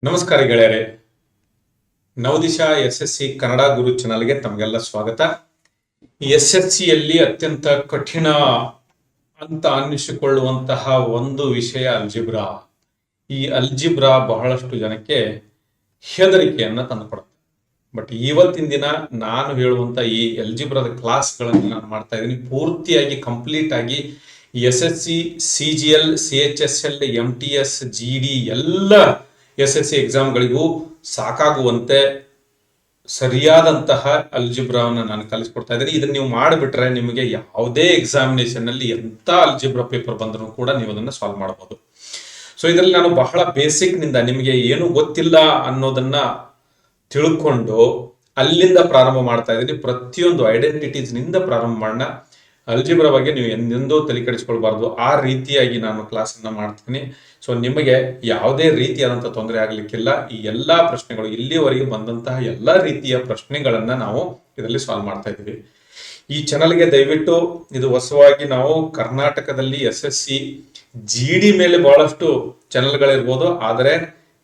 ನಮಸ್ಕಾರ ಗೆಳೆಯರೆ. ನವದಿಶಾ SSC ಕನ್ನಡ ಗುರು ಚಾನಲ್ಗೆ ತಮಗೆಲ್ಲ ಸ್ವಾಗತ. SSCಯಲ್ಲಿ ಅತ್ಯಂತ ಕಠಿಣ ಅಂತ ಅನ್ನಿಸಿಕೊಳ್ಳುವಂತಹ ಒಂದು ವಿಷಯ ಅಲ್ಜಿಬ್ರಾ. ಈ ಅಲ್ಜಿಬ್ರಾ ಬಹಳಷ್ಟು ಜನಕ್ಕೆ ಹೆದರಿಕೆಯನ್ನ ತಂದುಕೊಡುತ್ತೆ. ಬಟ್ ಇವತ್ತಿನ ದಿನ ನಾನು ಹೇಳುವಂತ ಈ ಅಲ್ಜಿಬ್ರಾದ ಕ್ಲಾಸ್ಗಳನ್ನು ನಾನು ಮಾಡ್ತಾ ಇದ್ದೀನಿ ಪೂರ್ತಿಯಾಗಿ ಕಂಪ್ಲೀಟ್ ಆಗಿ SSC, CGL, CHSL, MTS, GD ಎಲ್ಲ SSC ಎಕ್ಸಾಮ್ಗಳಿಗೂ ಸಾಕಾಗುವಂತೆ ಸರಿಯಾದಂತಹ ಅಲ್ಜಿಬ್ರಾವನ್ನು ನಾನು ಕಲಿಸ್ಕೊಡ್ತಾ ಇದ್ದೀನಿ. ಇದನ್ನ ನೀವು ಮಾಡಿಬಿಟ್ರೆ ನಿಮಗೆ ಯಾವುದೇ ಎಕ್ಸಾಮಿನೇಷನ್ ನಲ್ಲಿ ಎಂತ ಅಲ್ಜಿಬ್ರಾ ಪೇಪರ್ ಬಂದರೂ ಕೂಡ ನೀವು ಅದನ್ನ ಸಾಲ್ವ್ ಮಾಡಬಹುದು. ಸೊ ಇದರಲ್ಲಿ ನಾನು ಬಹಳ ಬೇಸಿಕ್ ನಿಂದ ನಿಮಗೆ ಏನು ಗೊತ್ತಿಲ್ಲ ಅನ್ನೋದನ್ನ ತಿಳ್ಕೊಂಡು ಅಲ್ಲಿಂದ ಪ್ರಾರಂಭ ಮಾಡ್ತಾ ಇದ್ದೀನಿ. ಪ್ರತಿಯೊಂದು ಐಡೆಂಟಿಟೀಸ್ ನಿಂದ ಪ್ರಾರಂಭ ಮಾಡೋಣ. ಅಲ್ಜಿಬ್ರಾ ಬಗ್ಗೆ ನೀವು ಎಂದೆಂದೂ ತಲೆ ಕೆಡಿಸ್ಕೊಳ್ಬಾರ್ದು, ಆ ರೀತಿಯಾಗಿ ನಾನು ಕ್ಲಾಸ್ ಅನ್ನ ಮಾಡ್ತೀನಿ. ಸೊ ನಿಮಗೆ ಯಾವುದೇ ರೀತಿಯಾದಂಥ ತೊಂದರೆ ಆಗ್ಲಿಕ್ಕಿಲ್ಲ. ಈ ಎಲ್ಲಾ ಪ್ರಶ್ನೆಗಳು ಇಲ್ಲಿವರೆಗೆ ಬಂದಂತಹ ಎಲ್ಲಾ ರೀತಿಯ ಪ್ರಶ್ನೆಗಳನ್ನ ನಾವು ಇದರಲ್ಲಿ ಸಾಲ್ವ್ ಮಾಡ್ತಾ ಇದ್ದೀವಿ. ಈ ಚಾನಲ್ಗೆ ದಯವಿಟ್ಟು ಇದು ಹೊಸವಾಗಿ ನಾವು ಕರ್ನಾಟಕದಲ್ಲಿ SSC GD ಮೇಲೆ ಬಹಳಷ್ಟು ಚಾನಲ್ಗಳಿರ್ಬೋದು, ಆದರೆ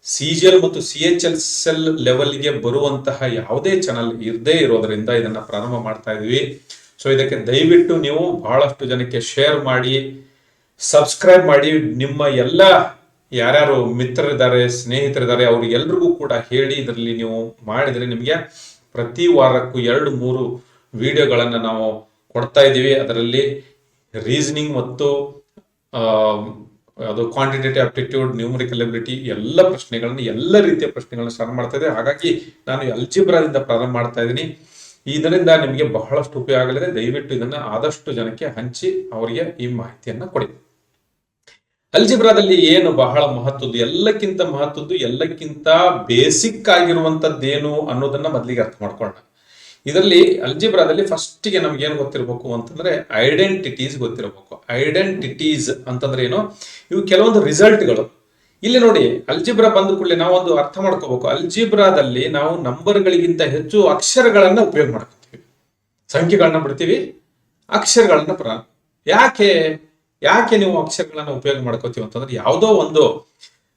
CGL ಮತ್ತು CHSL ಲೆವೆಲ್ಗೆ ಬರುವಂತಹ ಯಾವುದೇ ಚಾನಲ್ ಇರದೇ ಇರೋದ್ರಿಂದ ಇದನ್ನ ಪ್ರಾರಂಭ ಮಾಡ್ತಾ ಇದೀವಿ. ಸೊ ಇದಕ್ಕೆ ದಯವಿಟ್ಟು ನೀವು ಬಹಳಷ್ಟು ಜನಕ್ಕೆ ಶೇರ್ ಮಾಡಿ, ಸಬ್ಸ್ಕ್ರೈಬ್ ಮಾಡಿ, ನಿಮ್ಮ ಎಲ್ಲ ಯಾರ್ಯಾರು ಮಿತ್ರರಿದ್ದಾರೆ, ಸ್ನೇಹಿತರಿದ್ದಾರೆ ಅವ್ರಿಗೆಲ್ರಿಗೂ ಕೂಡ ಹೇಳಿ. ಇದರಲ್ಲಿ ನೀವು ಮಾಡಿದರೆ ನಿಮಗೆ ಪ್ರತಿ ವಾರಕ್ಕೂ 2-3 ವಿಡಿಯೋಗಳನ್ನು ನಾವು ಕೊಡ್ತಾ ಇದ್ದೀವಿ. ಅದರಲ್ಲಿ ರೀಸನಿಂಗ್ ಮತ್ತು ಅದು ಕ್ವಾಂಟಿಟೇಟಿವ್ ಆಪ್ಟಿಟ್ಯೂಡ್, ನ್ಯೂಮರಿಕಲ್ ಎಬಿಲಿಟಿ ಎಲ್ಲ ಪ್ರಶ್ನೆಗಳನ್ನು, ಎಲ್ಲ ರೀತಿಯ ಪ್ರಶ್ನೆಗಳನ್ನು ಸಾಲ್ವ್ ಮಾಡ್ತಾ ಇದ್ದೇವೆ. ಹಾಗಾಗಿ ನಾನು ಅಲ್ಜಿಬ್ರಾದಿಂದ ಪ್ರಾರಂಭ ಮಾಡ್ತಾ ಇದ್ದೀನಿ. ಇದರಿಂದ ನಿಮಗೆ ಬಹಳಷ್ಟು ಉಪಯೋಗ ಆಗಲಿದೆ. ದಯವಿಟ್ಟು ಇದನ್ನ ಆದಷ್ಟು ಜನಕ್ಕೆ ಹಂಚಿ ಅವರಿಗೆ ಈ ಮಾಹಿತಿಯನ್ನ ಕೊಡಿ. ಅಲ್ಜಿಬ್ರಾದಲ್ಲಿ ಏನು ಬಹಳ ಮಹತ್ವದ್ದು, ಎಲ್ಲಕ್ಕಿಂತ ಮಹತ್ವದ್ದು, ಎಲ್ಲಕ್ಕಿಂತ ಬೇಸಿಕ್ ಆಗಿರುವಂತದ್ದೇನು ಅನ್ನೋದನ್ನ ಮೊದಲಿಗೆ ಅರ್ಥ ಮಾಡ್ಕೊಳ್ಳೋಣ. ಇದರಲ್ಲಿ ಅಲ್ಜಿಬ್ರಾದಲ್ಲಿ ಫಸ್ಟಿಗೆ ನಮ್ಗೆ ಏನು ಗೊತ್ತಿರಬೇಕು ಅಂತಂದ್ರೆ ಐಡೆಂಟಿಟೀಸ್ ಗೊತ್ತಿರಬೇಕು. ಐಡೆಂಟಿಟೀಸ್ ಅಂತಂದ್ರೆ ಏನು? ಇವು ಕೆಲವೊಂದು ರಿಸಲ್ಟ್ಗಳು. ಇಲ್ಲಿ ನೋಡಿ, ಅಲ್ಜಿಬ್ರಾ ಬಂದ ಕೂಡಲೇ ನಾವು ಒಂದು ಅರ್ಥ ಮಾಡ್ಕೋಬೇಕು. ಅಲ್ಜಿಬ್ರಾದಲ್ಲಿ ನಾವು ನಂಬರ್ಗಳಿಗಿಂತ ಹೆಚ್ಚು ಅಕ್ಷರಗಳನ್ನ ಉಪಯೋಗ ಮಾಡ್ಕೊತೀವಿ, ಸಂಖ್ಯೆಗಳನ್ನ ಬಿಡ್ತೀವಿ, ಅಕ್ಷರಗಳನ್ನ ಯಾಕೆ ನೀವು ಅಕ್ಷರಗಳನ್ನ ಉಪಯೋಗ ಮಾಡ್ಕೋತೀವಿ ಅಂತಂದ್ರೆ ಯಾವುದೋ ಒಂದು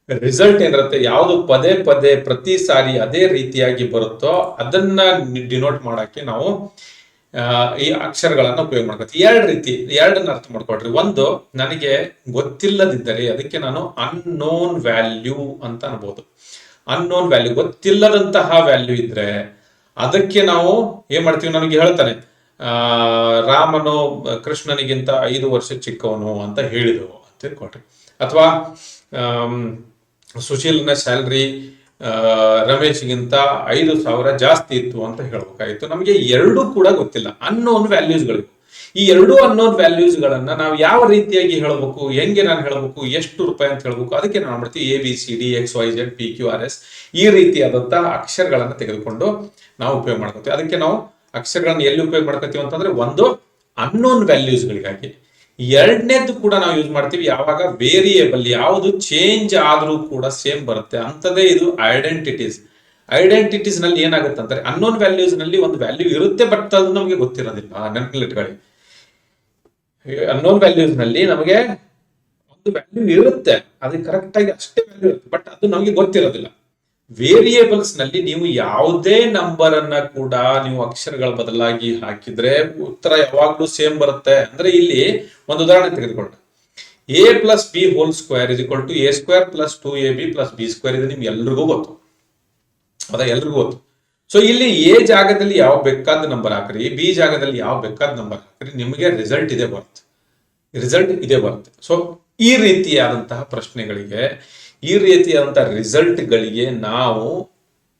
ರಿಸಲ್ಟ್ ಏನಿರುತ್ತೆ, ಯಾವುದು ಪದೇ ಪದೇ ಪ್ರತಿ ಸಾರಿ ಅದೇ ರೀತಿಯಾಗಿ ಬರುತ್ತೋ ಅದನ್ನ ಡಿನೋಟ್ ಮಾಡಕ್ಕೆ ನಾವು ಈ ಅಕ್ಷರಗಳನ್ನ ಉಪಯೋಗ ಮಾಡ್ಕೊತೀವಿ. ಎರಡನ್ನ ಅರ್ಥ ಮಾಡ್ಕೊಳ್ರಿ. ಒಂದು, ನನಗೆ ಗೊತ್ತಿಲ್ಲದಿದ್ದರೆ ಅದಕ್ಕೆ ನಾನು ಅನ್ನೋನ್ ವ್ಯಾಲ್ಯೂ ಅಂತ ಅನ್ಬೋದು. ಅನ್ನೋನ್ ವ್ಯಾಲ್ಯೂ, ಗೊತ್ತಿಲ್ಲದಂತಹ ವ್ಯಾಲ್ಯೂ ಇದ್ರೆ ಅದಕ್ಕೆ ನಾವು ಏನ್ ಮಾಡ್ತೀವಿ? ನನಗೆ ಹೇಳ್ತಾನೆ ರಾಮನು ಕೃಷ್ಣನಿಗಿಂತ 5 ವರ್ಷ ಚಿಕ್ಕವನು ಅಂತ ಹೇಳಿದವು ಅಂತ ತಿಳ್ಕೊಳ್ರಿ. ಅಥವಾ ಸುಶೀಲನ ಸ್ಯಾಲ್ರಿ ರಮೇಶ್ಗಿಂತ 5,000 ಜಾಸ್ತಿ ಇತ್ತು ಅಂತ ಹೇಳ್ಬೇಕಾಯ್ತು. ನಮಗೆ ಎರಡೂ ಕೂಡ ಗೊತ್ತಿಲ್ಲ, ಅನ್ನೋನ್ ವ್ಯಾಲ್ಯೂಸ್ಗಳು. ಈ ಎರಡೂ ಅನ್ನೋನ್ ವ್ಯಾಲ್ಯೂಸ್ಗಳನ್ನ ನಾವು ಯಾವ ರೀತಿಯಾಗಿ ಹೇಳಬೇಕು, ಹೆಂಗೆ ನಾನು ಹೇಳಬೇಕು, ಎಷ್ಟು ರೂಪಾಯಿ ಅಂತ ಹೇಳ್ಬೇಕು, ಅದಕ್ಕೆ ನಾವು ಮಾಡ್ತೀವಿ ABCD XYZ PQRS ಈ ರೀತಿಯಾದಂತಹ ಅಕ್ಷರಗಳನ್ನ ತೆಗೆದುಕೊಂಡು ನಾವು ಉಪಯೋಗ ಮಾಡ್ಕೊತೀವಿ. ಅದಕ್ಕೆ ನಾವು ಅಕ್ಷರಗಳನ್ನ ಎಲ್ಲಿ ಉಪಯೋಗ ಮಾಡ್ಕೊತೀವಿ ಅಂತಂದ್ರೆ, ಒಂದು ಅನ್ನೋನ್ ವ್ಯಾಲ್ಯೂಸ್ಗಳಿಗಾಗಿ, ಎರಡನೇದು ಕೂಡ ನಾವು ಯೂಸ್ ಮಾಡ್ತೀವಿ ಯಾವಾಗ ವೇರಿಯೇಬಲ್ ಯಾವುದು ಚೇಂಜ್ ಆದ್ರೂ ಕೂಡ ಸೇಮ್ ಬರುತ್ತೆ ಅಂತದೇ ಇದು ಐಡೆಂಟಿಟೀಸ್. ಐಡೆಂಟಿಟೀಸ್ ನಲ್ಲಿ ಏನಾಗುತ್ತೆ ಅಂದ್ರೆ, ಅನ್ನೋನ್ ವ್ಯಾಲ್ಯೂಸ್ ನಲ್ಲಿ ಒಂದು ವ್ಯಾಲ್ಯೂ ಇರುತ್ತೆ, ಬಟ್ ಅದು ನಮಗೆ ಗೊತ್ತಿರೋದಿಲ್ಲ. ನೆನಪಿಟ್ಕೊಳ್ಳಿ, ಅನ್ನೋನ್ ವ್ಯಾಲ್ಯೂಸ್ ನಲ್ಲಿ ನಮಗೆ ಒಂದು ವ್ಯಾಲ್ಯೂ ಇರುತ್ತೆ, ಅದು ಕರೆಕ್ಟ್ ಆಗಿ ಅಷ್ಟೇ ವ್ಯಾಲ್ಯೂ ಇರುತ್ತೆ, ಬಟ್ ಅದು ನಮಗೆ ಗೊತ್ತಿರೋದಿಲ್ಲ. ವೇರಿಯೇಬಲ್ಸ್ ನಲ್ಲಿ ನೀವು ಯಾವುದೇ ನಂಬರ್ ಅನ್ನ ಕೂಡ ನೀವು ಅಕ್ಷರಗಳ ಬದಲಾಗಿ ಹಾಕಿದ್ರೆ ಉತ್ತರ ಯಾವಾಗ್ಲೂ ಸೇಮ್ ಬರುತ್ತೆ. ಅಂದ್ರೆ ಇಲ್ಲಿ ಒಂದು ಉದಾಹರಣೆ ತೆಗೆದುಕೊಳ್ಳೋಣ. A+B² = A² + 2AB + B². ಇದು ನಿಮ್ಗೆ ಎಲ್ರಿಗೂ ಗೊತ್ತು, ಎಲ್ರಿಗೂ ಗೊತ್ತು. ಸೊ ಇಲ್ಲಿ A ಜಾಗದಲ್ಲಿ ಯಾವ ಬೇಕಾದ ನಂಬರ್ ಹಾಕ್ರಿ, B ಜಾಗದಲ್ಲಿ ಯಾವ ಬೇಕಾದ ನಂಬರ್ ಹಾಕ್ರಿ, ನಿಮಗೆ ರಿಸಲ್ಟ್ ಇದೇ ಬರುತ್ತೆ. ಸೊ ಈ ರೀತಿಯಾದಂತಹ ಪ್ರಶ್ನೆಗಳಿಗೆ, ಈ ರೀತಿಯಾದಂತಹ ರಿಸಲ್ಟ್ಗಳಿಗೆ ನಾವು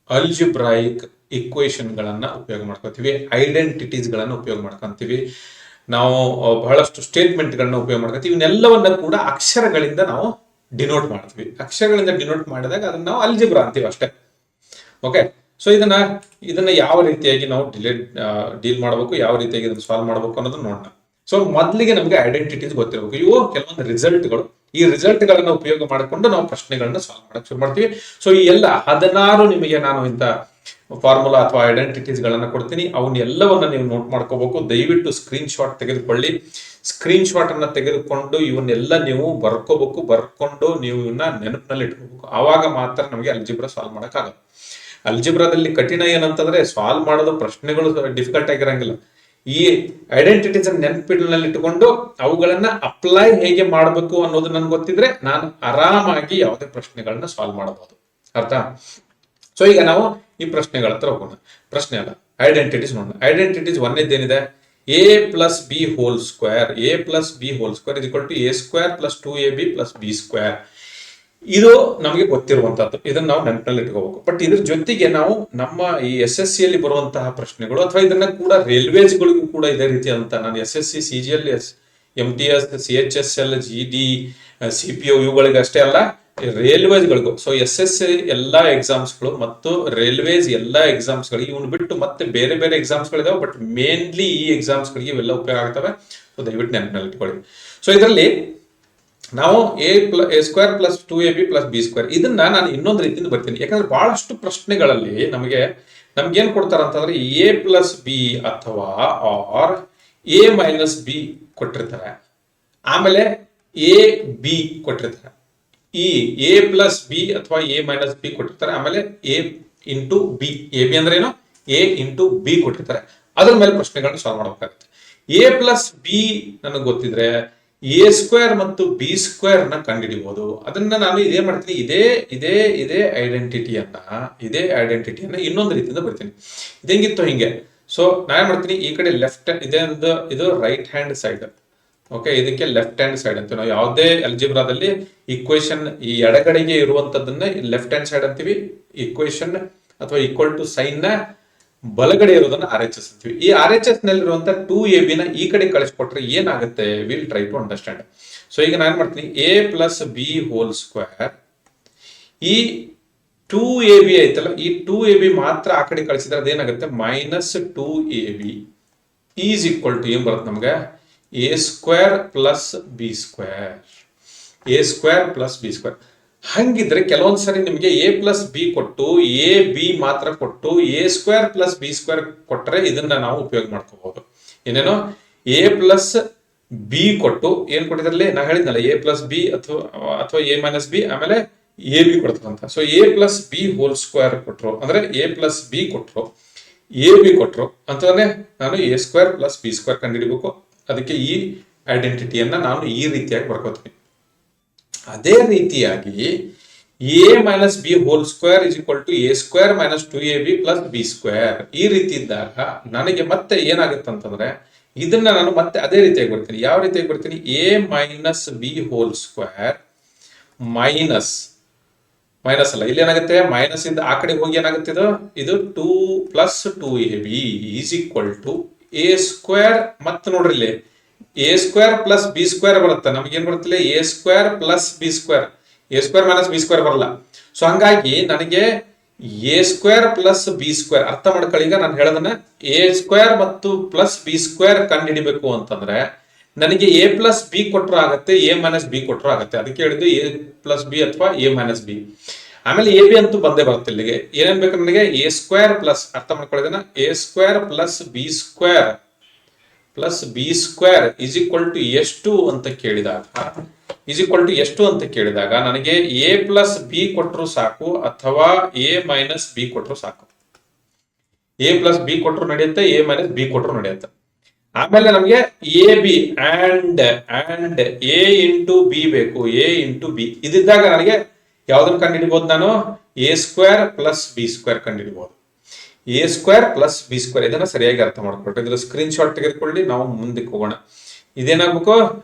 ಅಲ್ಜಿಬ್ರಾಯಿಕ್ ಇಕ್ವೇಶನ್ ಗಳನ್ನ ಉಪಯೋಗ ಮಾಡ್ಕೊತೀವಿ, ಐಡೆಂಟಿಟೀಸ್ ಗಳನ್ನ ಉಪಯೋಗ ಮಾಡ್ಕೊಂತೀವಿ, ನಾವು ಬಹಳಷ್ಟು ಸ್ಟೇಟ್ಮೆಂಟ್ ಗಳನ್ನ ಉಪಯೋಗ ಮಾಡ್ಕೊತೀವಿ. ಇವನ್ನೆಲ್ಲವನ್ನ ಕೂಡ ಅಕ್ಷರಗಳಿಂದ ನಾವು ಡಿನೋಟ್ ಮಾಡ್ತೀವಿ. ಅಕ್ಷರಗಳಿಂದ ಡಿನೋಟ್ ಮಾಡಿದಾಗ ಅದನ್ನ ನಾವು ಅಲ್ಜಿಬ್ರಾ ಅಂತೀವಿ ಅಷ್ಟೇ. ಓಕೆ, ಸೊ ಇದನ್ನ ಯಾವ ರೀತಿಯಾಗಿ ನಾವು ಡೀಲ್ ಮಾಡಬೇಕು, ಯಾವ ರೀತಿಯಾಗಿ ಇದನ್ನ ಸಾಲ್ವ್ ಮಾಡಬೇಕು ಅನ್ನೋದನ್ನ ನೋಡೋಣ. ಸೊ ಮೊದಲಿಗೆ ನಮಗೆ ಐಡೆಂಟಿಟೀಸ್ ಗೊತ್ತಿರಬೇಕು. ಇವು ಕೆಲವೊಂದು ರಿಸಲ್ಟ್ಗಳು. ಈ ರಿಸಲ್ಟ್ ಗಳನ್ನ ಉಪಯೋಗ ಮಾಡಿಕೊಂಡು ನಾವು ಪ್ರಶ್ನೆಗಳನ್ನ ಸಾಲ್ವ್ ಮಾಡಕ್ ಶುರು ಮಾಡ್ತೀವಿ. ಸೊ ಈ ಎಲ್ಲ 16 ನಿಮಗೆ ನಾನು ಇಂತ ಫಾರ್ಮುಲಾ ಅಥವಾ ಐಡೆಂಟಿಟೀಸ್ ಗಳನ್ನ ಕೊಡ್ತೀನಿ. ಅವನ್ನೆಲ್ಲವನ್ನ ನೀವು ನೋಟ್ ಮಾಡ್ಕೋಬೇಕು. ದಯವಿಟ್ಟು ಸ್ಕ್ರೀನ್ ಶಾಟ್ ತೆಗೆದುಕೊಳ್ಳಿ. ಸ್ಕ್ರೀನ್ ಶಾಟ್ ಅನ್ನ ತೆಗೆದುಕೊಂಡು ಇವನ್ನೆಲ್ಲ ನೀವು ಬರ್ಕೋಬೇಕು. ಬರ್ಕೊಂಡು ನೀವು ಇವನ್ನ ನೆನಪಿನಲ್ಲಿ ಇಟ್ಕೋಬೇಕು. ಆವಾಗ ಮಾತ್ರ ನಮಗೆ ಅಲ್ಜಿಬ್ರಾ ಸಾಲ್ವ್ ಮಾಡಕ್ಕಾಗಲ್ಲ. ಅಲ್ಜಿಬ್ರಾದಲ್ಲಿ ಕಠಿಣ ಏನಂತಂದ್ರೆ ಸಾಲ್ವ್ ಮಾಡೋದು ಪ್ರಶ್ನೆಗಳು ಡಿಫಿಕಲ್ಟ್ ಆಗಿರಂಗಿಲ್ಲ. ಈ ಐಡೆಂಟಿಟೀಸ್ ನೆನಪಿನಲ್ಲಿ ಇಟ್ಟುಕೊಂಡು ಅವುಗಳನ್ನ ಅಪ್ಲೈ ಹೇಗೆ ಮಾಡಬೇಕು ಅನ್ನೋದು ನನ್ಗೆ ಗೊತ್ತಿದ್ರೆ ನಾನು ಆರಾಮಾಗಿ ಯಾವುದೇ ಪ್ರಶ್ನೆಗಳನ್ನ ಸಾಲ್ವ್ ಮಾಡಬಹುದು. ಅರ್ಥ? ಸೊ ಈಗ ನಾವು ಈ ಪ್ರಶ್ನೆಗಳ ಹತ್ರ ಹೋಗೋಣ. ಪ್ರಶ್ನೆ ಅಲ್ಲ, ಐಡೆಂಟಿಟೀಸ್ ನೋಡೋಣ. ಐಡೆಂಟಿಟೀಸ್ ಒಂದೇದೇನಿದೆ, a plus B whole square, a plus B whole square is equal to a square plus 2ab plus B square. ಇದು ನಮಗೆ ಗೊತ್ತಿರುವಂತಹದ್ದು. ಇದನ್ನ ನಾವು ನೆನಪಿನಲ್ಲಿ ಇಟ್ಕೋಬೇಕು. ಬಟ್ ಇದ್ರ ಜೊತೆಗೆ ನಾವು ನಮ್ಮ ಈ SSC ಅಲ್ಲಿ ಬರುವಂತಹ ಪ್ರಶ್ನೆಗಳು ಅಥವಾ ಇದನ್ನ ಕೂಡ ರೈಲ್ವೇಸ್ಗಳಿಗೂ ಕೂಡ ಇದೇ ರೀತಿ ಅಂತ ನಾನು SSC, CGL, MTS, CHSL, GD, CPO ಇವುಗಳಿಗೆ ಅಷ್ಟೇ ಅಲ್ಲ, ರೈಲ್ವೇಸ್ಗಳಿಗೂ. ಸೊ SSC ಎಲ್ಲಾ ಎಕ್ಸಾಮ್ಸ್ಗಳು ಮತ್ತು ರೈಲ್ವೇಸ್ ಎಲ್ಲಾ ಎಕ್ಸಾಮ್ಸ್ಗಳಿಗೆ ಇವನು ಬಿಟ್ಟು ಮತ್ತೆ ಬೇರೆ ಬೇರೆ ಎಕ್ಸಾಮ್ಸ್ಗಳಿದಾವೆ. ಬಟ್ ಮೇನ್ಲಿ ಈ ಎಕ್ಸಾಮ್ಸ್ಗಳಿಗೆ ಇವೆಲ್ಲ ಉಪಯೋಗ ಆಗ್ತವೆ. ಸೊ ದಯವಿಟ್ಟು ನೆನಪಿನಲ್ಲಿ ಇಟ್ಕೊಳ್ಳಿ. ಸೊ ಇದರಲ್ಲಿ ನಾವು a square plus 2ab plus B square ಇದನ್ನ ನಾನು ಇನ್ನೊಂದು ರೀತಿಯಿಂದ ಬರ್ತೀನಿ. ಯಾಕಂದ್ರೆ ಬಹಳಷ್ಟು ಪ್ರಶ್ನೆಗಳಲ್ಲಿ ನಮ್ಗೇನ್ ಕೊಡ್ತಾರ ಅಂತಂದ್ರೆ a ಪ್ಲಸ್ ಬಿ ಅಥವಾ ಆರ್ a ಮೈನಸ್ ಬಿ ಕೊಟ್ಟಿರ್ತಾರೆ. ಆಮೇಲೆ a ಬಿ ಕೊಟ್ಟಿರ್ತಾರೆ. ಈ a ಪ್ಲಸ್ ಬಿ ಅಥವಾ a ಮೈನಸ್ ಬಿ ಕೊಟ್ಟಿರ್ತಾರೆ. ಆಮೇಲೆ a into B, A B ಅಂದ್ರೆ ಏನು, a ಇಂಟು ಬಿ ಕೊಟ್ಟಿರ್ತಾರೆ. ಅದ್ರ ಮೇಲೆ ಪ್ರಶ್ನೆಗಳನ್ನ ಸಾಲ್ವ್ ಮಾಡಬೇಕಾಗುತ್ತೆ. a ಪ್ಲಸ್ ಬಿ ನನಗೆ ಗೊತ್ತಿದ್ರೆ ಎ ಸ್ಕ್ವೇರ್ ಮತ್ತು ಬಿ ಸ್ಕ್ವೇರ್ ನ ಕಂಡುಹಿಡಿಬಹುದು. ಅದನ್ನ ನಾನು ಇದೇ ಮಾಡ್ತೀನಿ, ಇದೇ ಐಡೆಂಟಿಟಿಯನ್ನ ಇನ್ನೊಂದು ರೀತಿಯಿಂದ ಬರ್ತೀನಿ. ಇದಂಗಿತ್ತು ಹಿಂಗೆ. ಸೊ ನಾನು ಮಾಡ್ತೀನಿ, ಈ ಕಡೆ ಲೆಫ್ಟ್ ಇದು ರೈಟ್ ಹ್ಯಾಂಡ್ ಸೈಡ್. ಓಕೆ, ಇದಕ್ಕೆ ಲೆಫ್ಟ್ ಹ್ಯಾಂಡ್ ಸೈಡ್ ಅಂತ. ನಾವು ಯಾವುದೇ ಅಲ್ಜಿಬ್ರಾದಲ್ಲಿ ಇಕ್ವೇಶನ್ ಈ ಎಡಗಡೆಗೆ ಇರುವಂತದನ್ನ ಲೆಫ್ಟ್ ಹ್ಯಾಂಡ್ ಸೈಡ್ ಅಂತೀವಿ. ಇಕ್ವೇಶನ್ ಅಥವಾ ಈಕ್ವಲ್ ಟು ಸೈನ್ ನ ಬಲಗಡೆ ಇರೋದನ್ನ RHS ಅಂತೀವಿ. ಈ RHS ನಲ್ಲಿರುವಂತ 2ab ನ ಈ ಕಡೆ ಕಳಿಸ್ಕೊಟ್ರೆ ಏನಾಗುತ್ತೆ, will try to understand. So ಈಗ ನಾನು ಮಾಡ್ತೀನಿ a plus B whole square, ಈ 2ab ಐತಲ್ಲ, ಈ 2ab ಮಾತ್ರ ಆ ಕಡೆ ಕಳಿಸಿದ್ರೆ ಅದೇನಾಗುತ್ತೆ, minus 2ab is equal to ಏನ್ ಬರುತ್ತೆ ನಮ್ಗೆ, a square plus B square, a square plus B square. ಹಂಗಿದ್ರೆ ಕೆಲವೊಂದ್ಸರಿ ನಿಮಗೆ a ಪ್ಲಸ್ ಬಿ ಕೊಟ್ಟು a ಬಿ ಮಾತ್ರ ಕೊಟ್ಟು a square plus B square ಕೊಟ್ಟರೆ ಇದನ್ನ ನಾವು ಉಪಯೋಗ ಮಾಡ್ಕೋಬಹುದು. ಏನೇನೋ a ಪ್ಲಸ್ ಬಿ ಕೊಟ್ಟು ಏನ್ ಕೊಟ್ಟಿದ್ರಲ್ಲಿ ನಾ ಹೇಳಿದ್ನಲ್ಲ, a ಪ್ಲಸ್ ಬಿ ಅಥವಾ a ಮೈನಸ್ ಬಿ, ಆಮೇಲೆ a ಬಿ ಕೊಡ್ತಂತ. So a plus B whole square ಕೊಟ್ರು ಅಂದ್ರೆ a ಪ್ಲಸ್ ಬಿ ಕೊಟ್ರು, a ಬಿ ಕೊಟ್ರು ಅಂತಂದ್ರೆ ನಾನು a square plus B square ಕಂಡುಹಿಡಿಬೇಕು. ಅದಕ್ಕೆ ಈ ಐಡೆಂಟಿಟಿಯನ್ನ ನಾನು ಈ ರೀತಿಯಾಗಿ ಬರ್ಕೋತೀನಿ. ಅದೇ ರೀತಿಯಾಗಿ a minus B whole square is equal to a square minus 2ab plus B square. ಈ ರೀತಿ ಇದ್ದಾಗ ನನಗೆ ಮತ್ತೆ ಏನಾಗುತ್ತೆ ಅಂತಂದ್ರೆ ಇದನ್ನ ನಾನು ಮತ್ತೆ ಅದೇ ರೀತಿಯಾಗಿ ಬರ್ತೀನಿ. ಯಾವ ರೀತಿಯಾಗಿ ಬರ್ತೀನಿ, a minus B whole square minus ಅಲ್ಲ, ಇಲ್ಲಿ ಏನಾಗುತ್ತೆ, ಮೈನಸ್ ಇಂದ ಆ ಕಡೆ ಹೋಗಿ ಏನಾಗುತ್ತೆ, ಇದು 2 plus 2ab is equal to a square. ಮತ್ತೆ ನೋಡ್ರಿ ಇಲ್ಲಿ a square plus B square ಬರುತ್ತೆ. ನಮಗೇನ್ ಬರುತ್ತಿಲ್ಲ, a square plus B square, a square minus B square ಬರಲ್ಲ. ಸೊ ಹಂಗಾಗಿ ನನಗೆ a square plus B square ಅರ್ಥ ಮಾಡ್ಕೊಳ್ಳಿ. ಈಗ ನಾನು ಹೇಳೋದನ್ನ a ಸ್ಕ್ವೇರ್ ಮತ್ತು ಪ್ಲಸ್ ಬಿ ಸ್ಕ್ವೇರ್ ಕಂಡು ಹಿಡಿಬೇಕು ಅಂತಂದ್ರೆ ನನಗೆ a ಪ್ಲಸ್ ಬಿ ಕೊಟ್ಟರು ಆಗುತ್ತೆ, a ಮೈನಸ್ ಬಿ ಕೊಟ್ಟರು ಆಗುತ್ತೆ. ಅದಕ್ಕೆ ಹೇಳಿದ್ದು a ಪ್ಲಸ್ ಬಿ ಅಥವಾ a ಮೈನಸ್ ಬಿ. ಆಮೇಲೆ ಎ ಬಿ ಅಂತೂ ಬಂದೇ ಬರುತ್ತೆ. ಇಲ್ಲಿಗೆ ಏನೇನ್ ಬೇಕು ನನಗೆ, a ಸ್ಕ್ವೇರ್ ಪ್ಲಸ್ ಅರ್ಥ ಮಾಡ್ಕೊಳ್ಳೋದನ್ನ a square plus B square plus B square is equal to ಎಷ್ಟು ಅಂತ ಕೇಳಿದಾಗ ನನಗೆ a ಪ್ಲಸ್ ಬಿ ಕೊಟ್ಟರು ಸಾಕು ಅಥವಾ a ಮೈನಸ್ ಬಿ ಕೊಟ್ಟರು ಸಾಕು. a ಪ್ಲಸ್ ಬಿ ಕೊಟ್ಟರು ನಡೆಯುತ್ತೆ, a ಮೈನಸ್ ಬಿ ಕೊಟ್ಟರು ನಡೆಯುತ್ತೆ. ಆಮೇಲೆ ನಮಗೆ A B and a into B ಬೇಕು, a ಇಂಟು ಬಿ ಇದಿದ್ದಾಗ ನನಗೆ ಯಾವ್ದನ್ನು ಕಂಡು ಹಿಡಿಬಹುದು, ನಾನು a square plus B square ಕಂಡು ಹಿಡಿಬಹುದು. a square plus B square ಇದನ್ನ ಸರಿಯಾಗಿ ಅರ್ಥ ಮಾಡ್ಕೊಳ್ರಿ. ಇದ್ರ ಸ್ಕ್ರೀನ್ ಶಾಟ್ ತೆಗೆದುಕೊಳ್ಳಿ, ನಾವು ಮುಂದಕ್ಕೆ ಹೋಗೋಣ. ಇದೇನಾಗಬೇಕು,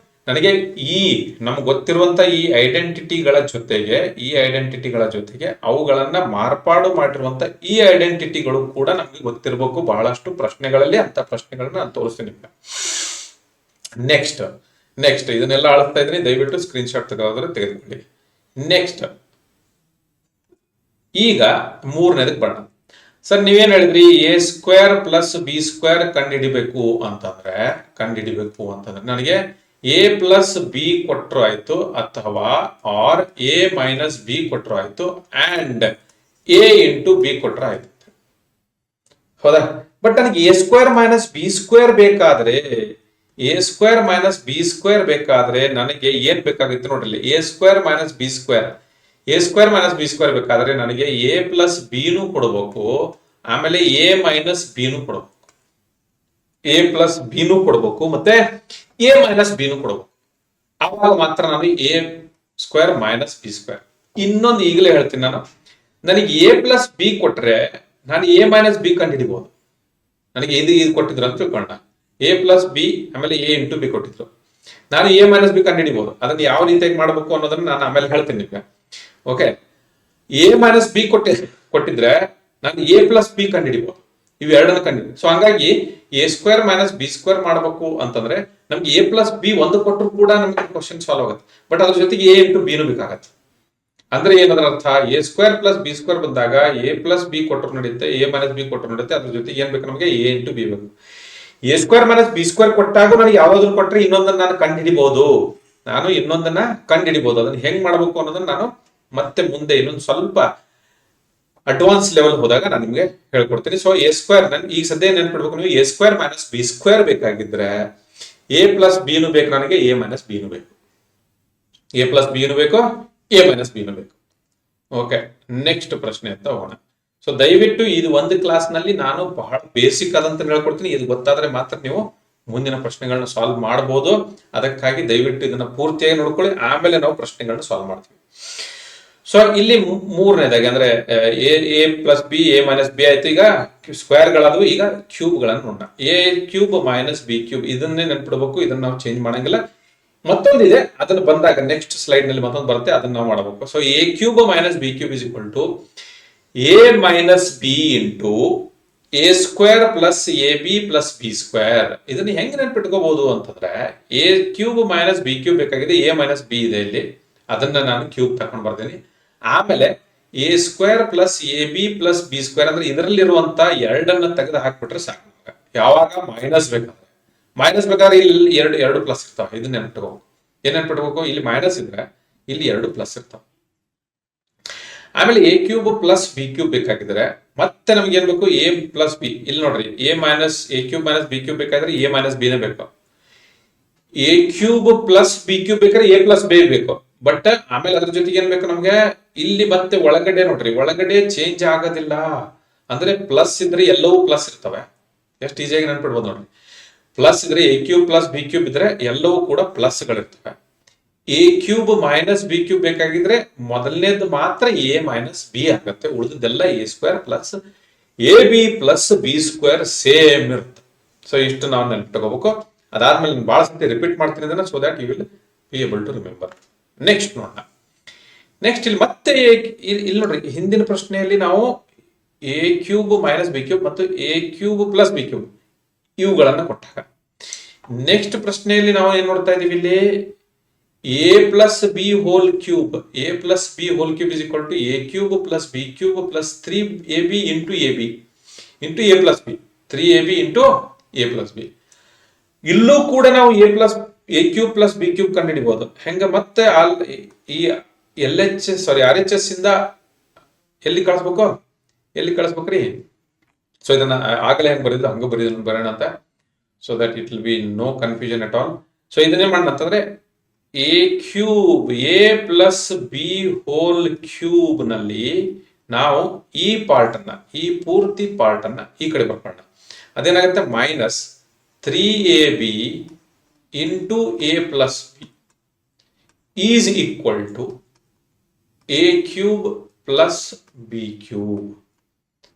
ನನಗೆ ನಮ್ಗೆ ಗೊತ್ತಿರುವಂತ ಈ ಐಡೆಂಟಿಟಿಗಳ ಜೊತೆಗೆ ಅವುಗಳನ್ನ ಮಾರ್ಪಾಡು ಮಾಡಿರುವಂತ ಈ ಐಡೆಂಟಿಟಿಗಳು ಕೂಡ ನಮ್ಗೆ ಗೊತ್ತಿರಬೇಕು. ಬಹಳಷ್ಟು ಪ್ರಶ್ನೆಗಳಲ್ಲಿ ಅಂತ ಪ್ರಶ್ನೆಗಳನ್ನ ನಾನು ತೋರಿಸ್ತೀನಿ ನಿಮ್ಗೆ. ನೆಕ್ಸ್ಟ್ ಇದನ್ನೆಲ್ಲ ಅಳಿಸ್ತಾ ಇದ್ರಿ, ದಯವಿಟ್ಟು ಸ್ಕ್ರೀನ್ ಶಾಟ್ ತೆಗೆದುಕೊಳ್ಳಿ. ನೆಕ್ಸ್ಟ್ ಈಗ ಮೂರನೇದಕ್ಕೆ ಬರೋಣ. ಸರ್ ನೀವೇನ್ ಹೇಳಿದ್ರಿ, a square plus B square ಕಂಡುಹಿಡಿಬೇಕು ಅಂತಂದ್ರೆ ನನಗೆ a ಪ್ಲಸ್ ಬಿ ಕೊಟ್ಟರು ಆಯ್ತು ಅಥವಾ ಆರ್ a ಮೈನಸ್ ಬಿ ಕೊಟ್ಟರು ಆಯ್ತು ಅಂಡ್ a ಇಂಟು ಬಿ ಕೊಟ್ಟರು ಆಯ್ತು. ಹೌದಾ? ಬಟ್ ನನಗೆ A square minus B square ಬೇಕಾದ್ರೆ ನನಗೆ ಏನ್ ಬೇಕಾಗಿತ್ತು ನೋಡ್ರಿ, A square minus B square ಬೇಕಾದ್ರೆ ನನಗೆ ಎ ಪ್ಲಸ್ ಬಿನೂ ಕೊಡಬೇಕು, ಆಮೇಲೆ ಎ ಮೈನಸ್ ಬಿನೂ ಕೊಡಬೇಕು, ಮತ್ತೆ ಎ ಮೈನಸ್ ಬಿನೂ ಕೊಡಬೇಕು. ಅವಾಗ ಮಾತ್ರ ನಾನು A square minus B square. ಇನ್ನೊಂದು ಈಗಲೇ ಹೇಳ್ತೀನಿ, ನನಗೆ ಎ ಪ್ಲಸ್ ಬಿ ಕೊಟ್ರೆ ನಾನು ಎ ಮೈನಸ್ ಬಿ ಕಂಡು ಹಿಡಿಬಹುದು. ನನಗೆ ಇದು ಕೊಟ್ಟಿದ್ರು ಅಂತ ತಿಳ್ಕೊಂಡ, ಎ ಪ್ಲಸ್ ಬಿ ಆಮೇಲೆ ಎ ಇಂಟು ಬಿ ಕೊಟ್ಟಿದ್ರು, ನಾನು ಎ ಮೈನಸ್ ಬಿ ಕಂಡು ಹಿಡಿಬಹುದು. ಅದನ್ನ ಯಾವ ರೀತಿಯಾಗಿ ಮಾಡಬೇಕು ಅನ್ನೋದನ್ನ ನಾನು ಆಮೇಲೆ ಹೇಳ್ತೀನಿ ನಿಮ್ಗೆ. ಓಕೆ, ಎ ಮೈನಸ್ ಬಿ ಕೊಟ್ಟಿದ್ರೆ ನಾನು ಎ ಪ್ಲಸ್ ಬಿ ಕಂಡು ಹಿಡಿಬಹುದು, ಇವೆರಡನ್ನ ಕಂಡು. ಸೊ ಹಂಗಾಗಿ A square minus B square ಮಾಡಬೇಕು ಅಂತಂದ್ರೆ ನಮ್ಗೆ ಎ ಪ್ಲಸ್ ಬಿ ಒಂದು ಕೊಟ್ಟರು ಕೂಡ ನಮ್ಗೆ ಕ್ವಶನ್ ಸಾಲ್ವ್ ಆಗುತ್ತೆ. ಬಟ್ ಅದ್ರ ಜೊತೆಗೆ ಎ ಇಂಟು ಬಿನೂ ಬೇಕಾಗತ್ತೆ. ಅಂದ್ರೆ ಏನದ್ರ ಅರ್ಥ, A square plus B square ಬಂದಾಗ ಎ ಪ್ಲಸ್ ಬಿ ಕೊಟ್ಟರು ನಡೆಯುತ್ತೆ, ಎ ಮೈನಸ್ ಬಿ ಕೊಟ್ಟರು ನಡೆಯುತ್ತೆ. ಅದ್ರ ಜೊತೆಗೆ ಏನ್ ಬೇಕು ನಮಗೆ, ಎ ಇಂಟು ಬಿ ಬೇಕು. A square minus B square ಕೊಟ್ಟಾಗ ನನಗೆ ಯಾವ್ದಾದ್ರು ಕೊಟ್ಟರೆ ಇನ್ನೊಂದನ್ನ ನಾನು ಕಂಡು ಹಿಡಿಬಹುದು. ಅದನ್ನ ಹೆಂಗ್ ಮಾಡ್ಬೇಕು ಅನ್ನೋದನ್ನ ನಾನು ಮತ್ತೆ ಮುಂದೆ ಇನ್ನೊಂದು ಸ್ವಲ್ಪ ಅಡ್ವಾನ್ಸ್ ಲೆವೆಲ್ ಹೋದಾಗ ನಾನು ನಿಮ್ಗೆ ಹೇಳ್ಕೊಡ್ತೀನಿ. ಸೊ ಎ ಸ್ಕ್ವೇರ್ ಈಗ ಸದ್ಯ ನೆನ್ಪಿಡ್ಬೇಕು ನೀವು, A square minus B square ಬೇಕಾಗಿದ್ರೆ ಎ ಪ್ಲಸ್ ಬಿನೂ ಬೇಕು ನನಗೆ, ಎ ಮೈನಸ್ ಬಿನೂ ಬೇಕು. ಎ ಪ್ಲಸ್ ಬಿನೂ ಬೇಕು, ಎ ಮೈನಸ್ ಬಿನೂ ಬೇಕು. ಓಕೆ, ನೆಕ್ಸ್ಟ್ ಪ್ರಶ್ನೆ ಅಂತ ಹೋಗೋಣ. ಸೊ ದಯವಿಟ್ಟು ಇದು ಒಂದು ಕ್ಲಾಸ್ ನಲ್ಲಿ ನಾನು ಬಹಳ ಬೇಸಿಕ್ ಆದಂತ ಹೇಳ್ಕೊಡ್ತೀನಿ. ಇದು ಗೊತ್ತಾದ್ರೆ ಮಾತ್ರ ನೀವು ಮುಂದಿನ ಪ್ರಶ್ನೆಗಳನ್ನ ಸಾಲ್ವ್ ಮಾಡಬಹುದು. ಅದಕ್ಕಾಗಿ ದಯವಿಟ್ಟು ಇದನ್ನ ಪೂರ್ತಿಯಾಗಿ ನೋಡ್ಕೊಳ್ಳಿ, ಆಮೇಲೆ ನಾವು ಪ್ರಶ್ನೆಗಳನ್ನ ಸಾಲ್ವ್ ಮಾಡ್ತೀವಿ. ಸೊ ಇಲ್ಲಿ ಮೂರನೇದಾಗಿ ಅಂದ್ರೆ A plus B, A minus B ಆಯ್ತು. ಈಗ ಸ್ಕ್ವೇರ್ ಗಳಾದವು, ಈಗ ಕ್ಯೂಬ್ ಗಳನ್ನ ನೋಡೋಣ. A cube minus B cube, ಇದನ್ನೇ ನೆನ್ಪಿಡ್ಬೇಕು, ಇದನ್ನ ನಾವು ಚೇಂಜ್ ಮಾಡಂಗಿಲ್ಲ. ಮತ್ತೊಂದಿದೆ, ಅದನ್ನ ಬಂದಾಗ ನೆಕ್ಸ್ಟ್ ಸ್ಲೈಡ್ ನಲ್ಲಿ ಮತ್ತೊಂದು ಬರುತ್ತೆ, ಅದನ್ನ ನಾವು ಮಾಡಬೇಕು. So A cube minus B cube is equal to A minus B into A square plus A B plus B square. ಇದನ್ನ ಹೆಂಗ್ ನೆನ್ಪಿಟ್ಕೋಬಹುದು ಅಂತಂದ್ರೆ, A cube minus B cube ಬೇಕಾಗಿದೆ, ಎ ಮೈನಸ್ ಬಿ ಇದೆ ಇಲ್ಲಿ, ಅದನ್ನ ನಾನು ಕ್ಯೂಬ್ ತಗೊಂಡ್ ಬರ್ತೀನಿ. ಆಮೇಲೆ A square plus A B plus B square ಅಂದ್ರೆ ಇದರಲ್ಲಿರುವಂತ ಎರಡನ್ನ ತೆಗೆದು ಹಾಕ್ಬಿಟ್ರೆ ಸಾಕು. ಯಾವಾಗ ಮೈನಸ್ ಬೇಕಾದ್ರೆ ಇಲ್ಲಿ ಎರಡು ಪ್ಲಸ್ ಇರ್ತಾವ, ಇದನ್ನ ನೆನ್ಪಿಟ್ಕೋಬೇಕು. ಏನ್ ನೆನ್ಪಿಟ್ಕೋಬೇಕು, ಇಲ್ಲಿ ಮೈನಸ್ ಇದ್ರೆ ಇಲ್ಲಿ ಎರಡು ಪ್ಲಸ್ ಇರ್ತಾವ. ಆಮೇಲೆ A cube plus B cube ಬೇಕಾಗಿದ್ರೆ ಮತ್ತೆ ನಮ್ಗೆ ಏನ್ ಬೇಕು, ಎ ಪ್ಲಸ್ ಬಿ. ಇಲ್ಲಿ ನೋಡ್ರಿ, A cube minus B cube ಬೇಕಾದ್ರೆ ಎ ಮೈನಸ್ ಬಿನೇ ಬೇಕು. A cube plus B cube ಬೇಕಾದ್ರೆ ಎ ಪ್ಲಸ್ ಬಿ ಬೇಕು. ಬಟ್ ಆಮೇಲೆ ಅದ್ರ ಜೊತೆಗೆ ಏನ್ ಬೇಕು ನಮ್ಗೆ, ಇಲ್ಲಿ ಮತ್ತೆ ಒಳಗಡೆ ನೋಡ್ರಿ, ಒಳಗಡೆ ಚೇಂಜ್ ಆಗೋದಿಲ್ಲ. ಅಂದ್ರೆ ಪ್ಲಸ್ ಇದ್ರೆ ಎಲ್ಲವೂ ಪ್ಲಸ್ ಇರ್ತವೆ. ಎಷ್ಟು ಈಸಿಯಾಗಿ ನೆನ್ಪಿಡ್ಬೋದು ನೋಡ್ರಿ. ಪ್ಲಸ್ ಇದ್ರೆ A cube plus B cube ಇದ್ರೆ ಎಲ್ಲವೂ ಕೂಡ ಪ್ಲಸ್ ಗಳಿರ್ತವೆ. A cube minus B cube ಬೇಕಾಗಿದ್ರೆ ಮೊದಲನೇದು ಮಾತ್ರ ಎ ಮೈನಸ್ ಬಿ ಆಗುತ್ತೆ, ಉಳಿದೆಲ್ಲ A square plus A B plus B square same ಇರುತ್ತೆ. ಸೊ ಇಷ್ಟು ನಾವು ನೆನ್ಪಿಟ್ಕೋಬೇಕು. ಅದಾದ್ಮೇಲೆ ನಾನು ಬಹಳ ಸತಿ ರಿಪೀಟ್ ಮಾಡ್ತೀನಿ ಅದನ್ನ, so that you will be able to remember. Next ನೋಡೋಣ. ನೆಕ್ಸ್ಟ್ ಇಲ್ಲಿ ಮತ್ತೆ ಇಲ್ಲಿ ನೋಡ್ರಿ, ಹಿಂದಿನ ಪ್ರಶ್ನೆಯಲ್ಲಿ ನಾವು A cube minus B cube ಮತ್ತು A cube plus B cube ಇವುಗಳನ್ನ ಕೊಟ್ಟಾಗ, ನೆಕ್ಸ್ಟ್ ಪ್ರಶ್ನೆಯಲ್ಲಿ ನಾವು ಏನ್ ನೋಡ್ತಾ ಇದೀವಿ, ಇಲ್ಲಿ A plus B whole cube is equal to A cube plus B cube plus 3ab into A plus B, 3ab into A plus B. ಇಲ್ಲೂ ಕೂಡ ನಾವು A cube plus B cube ಕಂಡು ಹಿಡಿಬಹುದು. ಹೆಂಗ ಮತ್ತೆ ಈ RHS ಇಂದ ಎಲ್ಲಿ ಕಳಿಸ್ಬೇಕ್ರಿ. ಸೊ ಇದನ್ನ ಆಗಲೇ ಹೆಂಗ್ ಬರೀದ್ರು ಹಂಗ ಬರೋಣ ಅಂತ, so that it will be no confusion at all. So ಇದನ್ನೇ ಮಾಡೋಣ ಅಂತಂದ್ರೆ, A cube A plus B whole cube ನಲ್ಲಿ ನಾವು ಈ ಪೂರ್ತಿ ಪಾರ್ಟ್ ಅನ್ನ ಈ ಕಡೆ ಬರ್ಕೊಳ್ಳೋಣ. ಅದೇನಾಗುತ್ತೆ, minus 3ab into A plus B is equal to A cube plus B cube.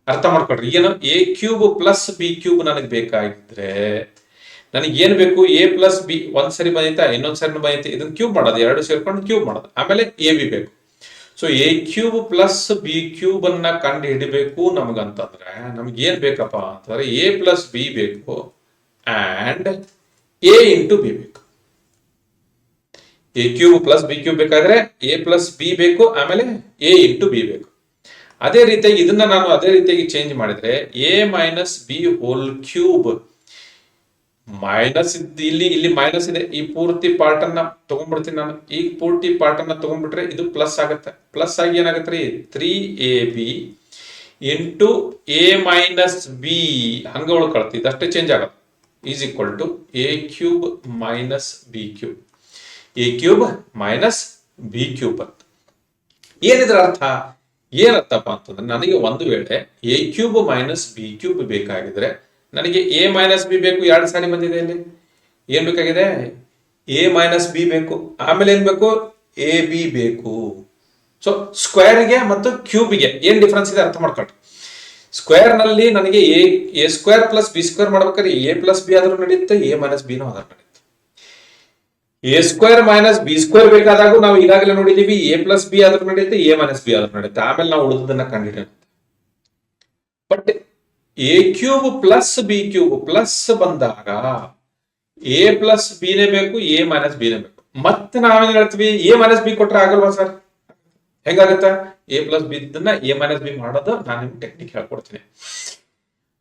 ಅರ್ಥ ಮಾಡ್ಕೊಳ್ರಿ, ಏನು A cube plus B cube ನನಗೆ ಬೇಕಾಗಿದ್ರೆ ನನಗೆ ಏನ್ ಬೇಕು, ಎ ಪ್ಲಸ್ ಬಿ ಒಂದ್ಸರಿ ಬಂದೈತಾ, ಇನ್ನೊಂದ್ಸರಿ ಬಂದೈತೆ, ಇದನ್ನ ಕ್ಯೂಬ್ ಮಾಡೋದು, ಎರಡು ಸೇರ್ಕೊಂಡು ಕ್ಯೂಬ್ ಮಾಡೋದು, ಆಮೇಲೆ ಎ ಬಿ ಬೇಕು. So A cube plus B cube ಅನ್ನ ಕಂಡು ಹಿಡಿಬೇಕು ನಮಗಂತಂದ್ರೆ ನಮ್ಗೆ ಏನ್ ಬೇಕಪ್ಪ ಅಂತಂದ್ರೆ ಎ ಪ್ಲಸ್ ಬಿ ಬೇಕು ಅಂಡ್ ಎ ಇಂಟು ಬಿ ಬೇಕು. A cube plus B cube ಬೇಕಾದ್ರೆ ಎ ಪ್ಲಸ್ ಬಿ ಬೇಕು, ಆಮೇಲೆ ಎ ಇಂಟು ಬಿ ಬೇಕು. ಅದೇ ರೀತಿಯಾಗಿ ಇದನ್ನ ನಾನು ಅದೇ ರೀತಿಯಾಗಿ ಚೇಂಜ್ ಮಾಡಿದ್ರೆ A minus B whole cube minus ಇಲ್ಲಿ ಮೈನಸ್ ಇದೆ, ಈ ಪೂರ್ತಿ ಪಾರ್ಟ್ ಅನ್ನ ತಗೊಂಡ್ಬಿಡ್ತೀನಿ ನಾನು. ಈ ಪೂರ್ತಿ ಪಾರ್ಟ್ ಅನ್ನ ತಗೊಂಡ್ಬಿಟ್ರೆ ಇದು ಪ್ಲಸ್ ಆಗತ್ತೆ. ಪ್ಲಸ್ ಆಗಿ ಏನಾಗತ್ತೆ ರೀ, 3ab into A minus B ಹಂಗ ಉಳ್ಕೊಳ್ತಿ ಇದಷ್ಟೇ ಚೇಂಜ್ ಆಗತ್ತೆ is equal to A cube minus B cube A cube minus B cube ಅಂತ. ಏನಿದ್ರ ಅರ್ಥ ಏನರ್ಥಪ್ಪ ಅಂತಂದ್ರೆ ನನಗೆ ಒಂದು ವೇಳೆ A cube minus B cube ಬೇಕಾಗಿದ್ರೆ ನನಗೆ ಎ ಮೈನಸ್ ಬಿ ಬೇಕು, ಎರಡು ಸಾರಿ ಬಂದಿದೆ ಇಲ್ಲಿ. ಏನ್ ಬೇಕಾಗಿದೆ? ಎ ಮೈನಸ್ ಬಿ ಬೇಕು. ಆಮೇಲೆ ಏನ್ ಬೇಕು? ಎ ಬಿ ಬೇಕು. ಸೊ ಸ್ಕ್ವೇರ್ಗೆ ಮತ್ತು ಕ್ಯೂಬ್ಗೆ ಏನ್ ಡಿಫ್ರೆನ್ಸ್ ಇದೆ ಅರ್ಥ ಮಾಡ್ಕೊಳ್ರಿ. ಸ್ಕ್ವೇರ್ ನಲ್ಲಿ ನನಗೆ A square plus B square ಮಾಡ್ಬೇಕಾದ್ರೆ ಎ ಪ್ಲಸ್ ಬಿ ಆದ್ರೂ ನಡೆಯುತ್ತೆ, ಎ ಮೈನಸ್ ಬಿನೂ ಆದ್ರೂ ನಡೆಯುತ್ತೆ. A square minus B square ಬೇಕಾದಾಗ ನಾವು ಈಗಾಗಲೇ ನೋಡಿದೀವಿ, ಎ ಪ್ಲಸ್ ಬಿ ಆದ್ರೂ ನಡೆಯುತ್ತೆ, ಎ ಮೈನಸ್ ಬಿ ಆದ್ರೂ ನಡೆಯುತ್ತೆ. ಆಮೇಲೆ ನಾವು ಉಳಿದದನ್ನ ಕಂಡುಹಿಡಿಯುತ್ತೆ. But A cube plus B cube plus ಬಂದಾಗ ಎ ಪ್ಲಸ್ ಬಿನೇ ಬೇಕು, ಎ ಮೈನಸ್ ಬಿನೇ ಬೇಕು. ಮತ್ತೆ ನಾವೇನ್ ಹೇಳ್ತೀವಿ, ಎ ಮೈನಸ್ ಬಿ ಕೊಟ್ರೆ ಆಗಲ್ವಾ ಸರ್? ಹೆಂಗಾಗತ್ತ? ಎ ಪ್ಲಸ್ ಬಿ ಇದನ್ನ ಎ ಮೈನಸ್ ಬಿ ಮಾಡೋದು ನಾನು ನಿಮ್ಗೆ ಟೆಕ್ನಿಕ್ ಹೇಳ್ಕೊಡ್ತೀನಿ.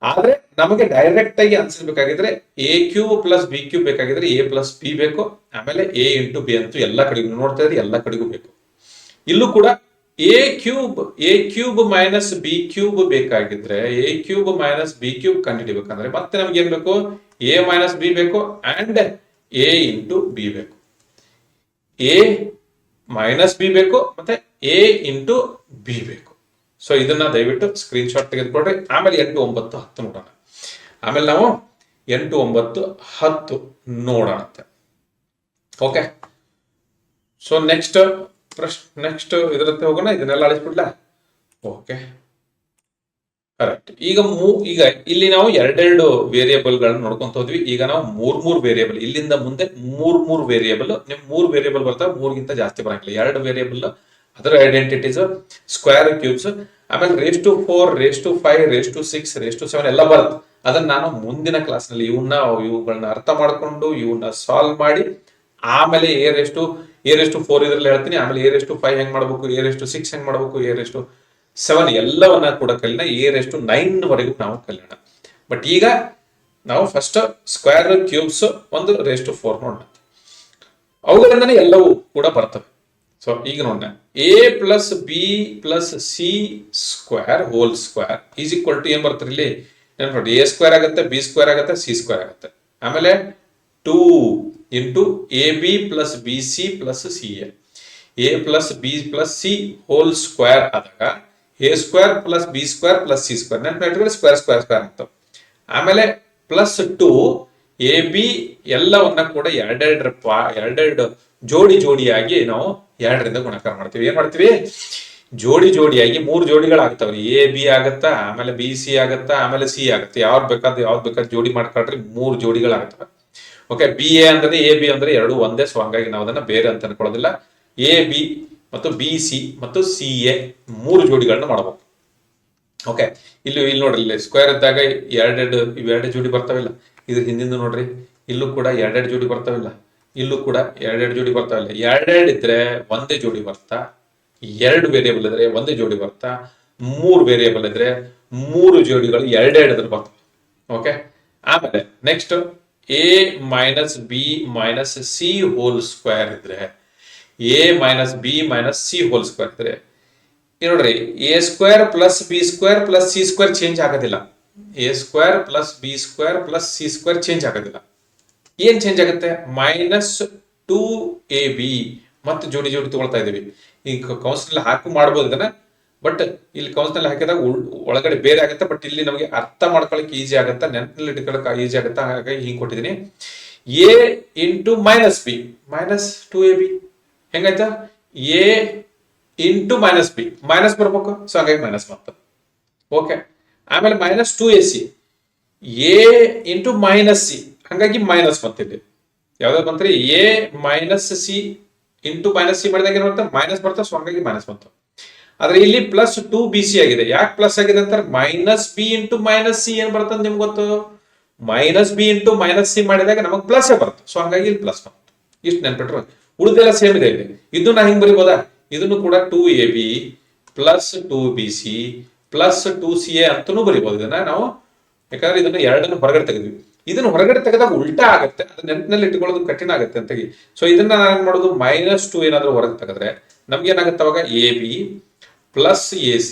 ಆದ್ರೆ ನಮಗೆ ಡೈರೆಕ್ಟ್ ಆಗಿ ಆನ್ಸರ್ ಬೇಕಾಗಿದ್ರೆ A cube plus B cube ಬೇಕಾಗಿದ್ರೆ ಎ ಪ್ಲಸ್ ಬಿ ಬೇಕು. ಆಮೇಲೆ ಎ ಇಂಟು ಬಿ ಅಂತೂ ಎಲ್ಲ ಕಡೆಗೂ ನೋಡ್ತಾ ಇದ್ರೆ ಎಲ್ಲ ಕಡೆಗೂ ಬೇಕು. ಇಲ್ಲೂ ಕೂಡ A cube minus B cube ಬೇಕಾಗಿದ್ರೆ A cube minus B cube ಕಂಡುಹಿಡಿಬೇಕಂದ್ರೆ ಮತ್ತೆ ನಮ್ಗೆ ಏನ್ ಬೇಕು? ಎ ಮೈನಸ್ ಬಿ ಬೇಕು ಅಂಡ್ ಎ ಇಂಟು ಬಿ ಬೇಕು. ಎ ಮೈನಸ್ ಬಿ ಬೇಕು ಮತ್ತೆ ಎ ಇಂಟು ಬಿ ಬೇಕು. ಸೊ ಇದನ್ನ ದಯವಿಟ್ಟು ಸ್ಕ್ರೀನ್ ಶಾಟ್ ತೆಗೆದುಕೊಡ್ರಿ. ಆಮೇಲೆ 8, 9, 10 ನೋಡೋಣ. ಆಮೇಲೆ ನಾವು 8, 9, 10 ನೋಡೋಣ. ಓಕೆ, ಸೊ ನೆಕ್ಸ್ಟ್ ಇದರತ್ತೆ ಹೋಗೋಣ. ಇದನ್ನೆಲ್ಲ ಅಳಿಸ್ಬಿಡ್ಲಾ? Okay, correct. ಈಗ ಇಲ್ಲಿ ನಾವು ಎರಡೆರಡು ವೇರಿಯೇಬಲ್ ಗಳನ್ನ ನೋಡ್ಕೊಂತ ಹೋದ್ವಿ. ಈಗ ನಾವು ಮೂರ್ ವೇರಿಯೇಬಲ್, ಇಲ್ಲಿಂದ ಮುಂದೆ ಮೂರ್ ವೇರಿಯೇಬಲ್. ನಿಮ್ 3 ವೇರಿಯೇಬಲ್ ಬರ್ತಾವೆ, 3ಗಿಂತ ಜಾಸ್ತಿ ಬರಂಗಿಲ್ಲ. 2 ವೇರಿಯೇಬಲ್ ಅದರ ಐಡೆಂಟಿಟೀಸ್, ಸ್ಕ್ವೇರ್, ಕ್ಯೂಬ್ಸ್, ಆಮೇಲೆ raise to 4, raise to 5, raise to 6, raise to 7 ಎಲ್ಲ ಬರುತ್ತೆ. ಅದನ್ನ ನಾನು ಮುಂದಿನ ಕ್ಲಾಸ್ ನಲ್ಲಿ ಇವುಗಳನ್ನ ಅರ್ಥ ಮಾಡ್ಕೊಂಡು ಇವನ್ನ ಸಾಲ್ವ್ ಮಾಡಿ ಆಮೇಲೆ ಎ ರೇಸ್ ಟು 4 ಇದ್ರಲ್ಲಿ ಹೇಳ್ತೀನಿ. ಆಮೇಲೆ ಎ ರೇಸ್ ಟು 5 ಹೆಂಗ್ ಮಾಡ್ಬೇಕು, ಎ ರೇಸ್ ಟು 6 ಹೆಂಗ್ ಮಾಡ್ಬೇಕು, ಎ ರೇಸ್ ಟು 7 ಎಲ್ಲವನ್ನ ಕೂಡ ಕಲಿಯೋಣ. ಎ ರೇಸ್ ಟು 9 ವರೆಗೂ ನಾವು ಕಲಿಯೋಣ. ಬಟ್ ಈಗ ನಾವು ಫಸ್ಟ್ ಸ್ಕ್ವೇರ್, ಕ್ಯೂಬ್ಸ್, ಒಂದು ರೇಸ್ ಟು 4 ನೋಡೋಣ. ಅವುಗಳಿಂದನೇ ಎಲ್ಲವೂ ಕೂಡ ಬರ್ತವೆ. ಸೊ ಈಗ ನೋಡೋಣ. A plus B plus C square whole square is equal to ಏನ್ ಬರ್ತಾರೆ ಇಲ್ಲಿ ನೋಡಿ, ಎ ಸ್ಕ್ವೇರ್ ಆಗುತ್ತೆ, ಬಿ ಸ್ಕ್ವೇರ್ ಆಗುತ್ತೆ, ಸಿ ಸ್ಕ್ವೇರ್ ಆಗುತ್ತೆ. ಆಮೇಲೆ 2 into A B plus B C plus C A plus B plus C whole square ಆದಾಗ A square plus B square plus C square ನೆನಪಿಟ್ಕೊಳ್ಳಿ, square square square ಆಗ್ತವೆ. ಆಮೇಲೆ plus 2 A B ಎಲ್ಲವನ್ನ ಕೂಡ ಎರಡೆರಡು ಜೋಡಿಯಾಗಿ ನಾವು 2ರಿಂದ ಗುಣಾಕಾರ ಮಾಡ್ತೀವಿ. ಏನ್ ಮಾಡ್ತೀವಿ? ಜೋಡಿಯಾಗಿ 3 ಜೋಡಿಗಳಾಗ್ತಾವ್ರಿ. ಎ ಬಿ ಆಗತ್ತಾ, ಆಮೇಲೆ ಬಿ ಸಿ ಆಗತ್ತಾ, ಆಮೇಲೆ ಸಿ ಆಗುತ್ತೆ. ಯಾವ್ದು ಬೇಕಾದ್ರೆ ಜೋಡಿ ಮಾಡ್ಕೊಳ್ರಿ, 3 ಜೋಡಿಗಳಾಗ್ತವೆ. ಓಕೆ, ಬಿ ಎ ಅಂದ್ರೆ ಎ ಬಿ ಅಂದ್ರೆ 2 ಒಂದೇ. ಸೊ ಹಂಗಾಗಿ ನಾವು ಅದನ್ನ ಬೇರೆ ಅಂತ ಅನ್ಕೊಳ್ಳೋದಿಲ್ಲ. ಎ ಬಿ ಮತ್ತು ಬಿ ಸಿ ಮತ್ತು ಸಿ ಎ 3 ಜೋಡಿಗಳನ್ನ ಮಾಡಬಹುದು. ಓಕೆ, ಇಲ್ಲಿ ನೋಡ್ರಿ, ಇಲ್ಲಿ ಸ್ಕ್ವೇರ್ ಇದ್ದಾಗ ಇವೆರಡು ಜೋಡಿ ಬರ್ತಾವಿಲ್ಲ. ಇದ್ರ ಹಿಂದಿಂದ ನೋಡ್ರಿ, ಇಲ್ಲೂ ಕೂಡ 2 ಜೋಡಿ ಬರ್ತಾವಿಲ್ಲ, ಇಲ್ಲೂ ಕೂಡ 2 ಜೋಡಿ ಬರ್ತಾವಿಲ್ಲ. 2 ಇದ್ರೆ ಒಂದೇ ಜೋಡಿ ಬರ್ತಾ, 2 ವೇರಿಯೇಬಲ್ ಇದ್ರೆ ಒಂದೇ ಜೋಡಿ ಬರ್ತಾ, 3 ವೇರಿಯೇಬಲ್ ಇದ್ರೆ 3 ಜೋಡಿಗಳು 2 ಬರ್ತವೆ. ಓಕೆ, ಆಮೇಲೆ next A minus B minus C whole square ಇದ್ರೆ, A minus B minus C whole square ಇದ್ರೆ ನೋಡ್ರಿ, A square plus B square plus C square change ಆಗೋದಿಲ್ಲ. A square plus B square plus C square change ಆಗೋದಿಲ್ಲ. ಏನ್ change ಆಗುತ್ತೆ? -2ab ಮತ್ತೆ ಜೋಡಿ ತಗೊಳ್ತಾ ಇದೀವಿ. ಈಗ ಕೌನ್ಸಿಲ್ ಹಾಕಿ ಮಾಡ್ಬೋದು ಇದನ್ನ, ಬಟ್ ಇಲ್ಲಿ ಕೌನ್ಸಿಲ್ ಹಾಕಿದಾಗ ಒಳಗಡೆ ಬೇರೆ ಆಗುತ್ತೆ. ಬಟ್ ಇಲ್ಲಿ ನಮಗೆ ಅರ್ಥ ಮಾಡ್ಕೊಳಕ್ ಈಸಿ ಆಗುತ್ತೆ, ನೆನಪಿನಲ್ಲಿ ಇಟ್ಕೊಳಕ್ ಈಸಿ ಆಗುತ್ತೆ. ಹಾಗಾಗಿ ಹಿಂಗ್ ಕೊಟ್ಟಿದ್ದೀನಿ. A into minus B -2ab ಹೆಂಗಾಯ್ತಾ? A into minus B minus ಬರ್ಬೇಕು. ಸೊ ಹಾಗಾಗಿ ಮೈನಸ್ ಬಂತು. ಓಕೆ, ಆಮೇಲೆ -2ac A into minus C, ಹಂಗಾಗಿ ಮೈನಸ್ ಬಂತಿದೆ. ಯಾವ್ದು ಬಂತ್ರಿ? A minus C into minus C ಮಾಡಿದಾಗ ಏನ್ ಬರುತ್ತೆ? ಮೈನಸ್ ಬರ್ತದೆ. ಸೊ ಹಂಗಾಗಿ ಮೈನಸ್ ಬಂತು. ಆದ್ರೆ ಇಲ್ಲಿ ಪ್ಲಸ್ 2bc ಆಗಿದೆ. ಯಾಕೆ ಪ್ಲಸ್ ಆಗಿದೆ ಅಂತಾರೆ? -b ಇಂಟು ಮೈನಸ್ ಸಿ ಏನ್ ಬರ್ತದೆ ನಿಮ್ಗೆ ಗೊತ್ತು? -b ಇಂಟು ಮೈನಸ್ ಸಿ ಮಾಡಿದಾಗ ನಮಗೆ ಪ್ಲಸ್ ಬರುತ್ತೆ. ಸೊ ಹಂಗಾಗಿ ಇಲ್ಲಿ ಪ್ಲಸ್ ಬಂತು. ಇಷ್ಟು ನೆನ್ಪಿಟ್ರು. ಉಳಿದೆಲ್ಲ ಸೇಮ್ ಇದೆ ಇಲ್ಲಿ. ಇದು ನಾ ಹಿಂಗ್ ಬರಿಬೋದಾ? ಇದನ್ನು ಕೂಡ 2ab plus 2bc plus 2ca ಅಂತನೂ ಬರಿಬಹುದು. ಇದನ್ನ ನಾವು ಯಾಕಂದ್ರೆ ಇದನ್ನ 2 ಹೊರಗಡೆ ತೆಗೆದ್ವಿ. ಇದನ್ನ ಹೊರಗಡೆ ತೆಗೆದಾಗ ಉಲ್ಟಾ ಆಗುತ್ತೆ. ಅದು ನೆನಪಿನಲ್ಲಿ ಇಟ್ಕೊಳ್ಳೋದು ಕಠಿಣ ಆಗುತ್ತೆ ಅಂತ. ಸೊ ಇದನ್ನ ನಾನು ಮಾಡೋದು -2 ಏನಾದ್ರೂ ಹೊರಗೆ ತೆಗೆದ್ರೆ ನಮ್ಗೆ ಏನಾಗುತ್ತೆ ಅವಾಗ? ab plus ac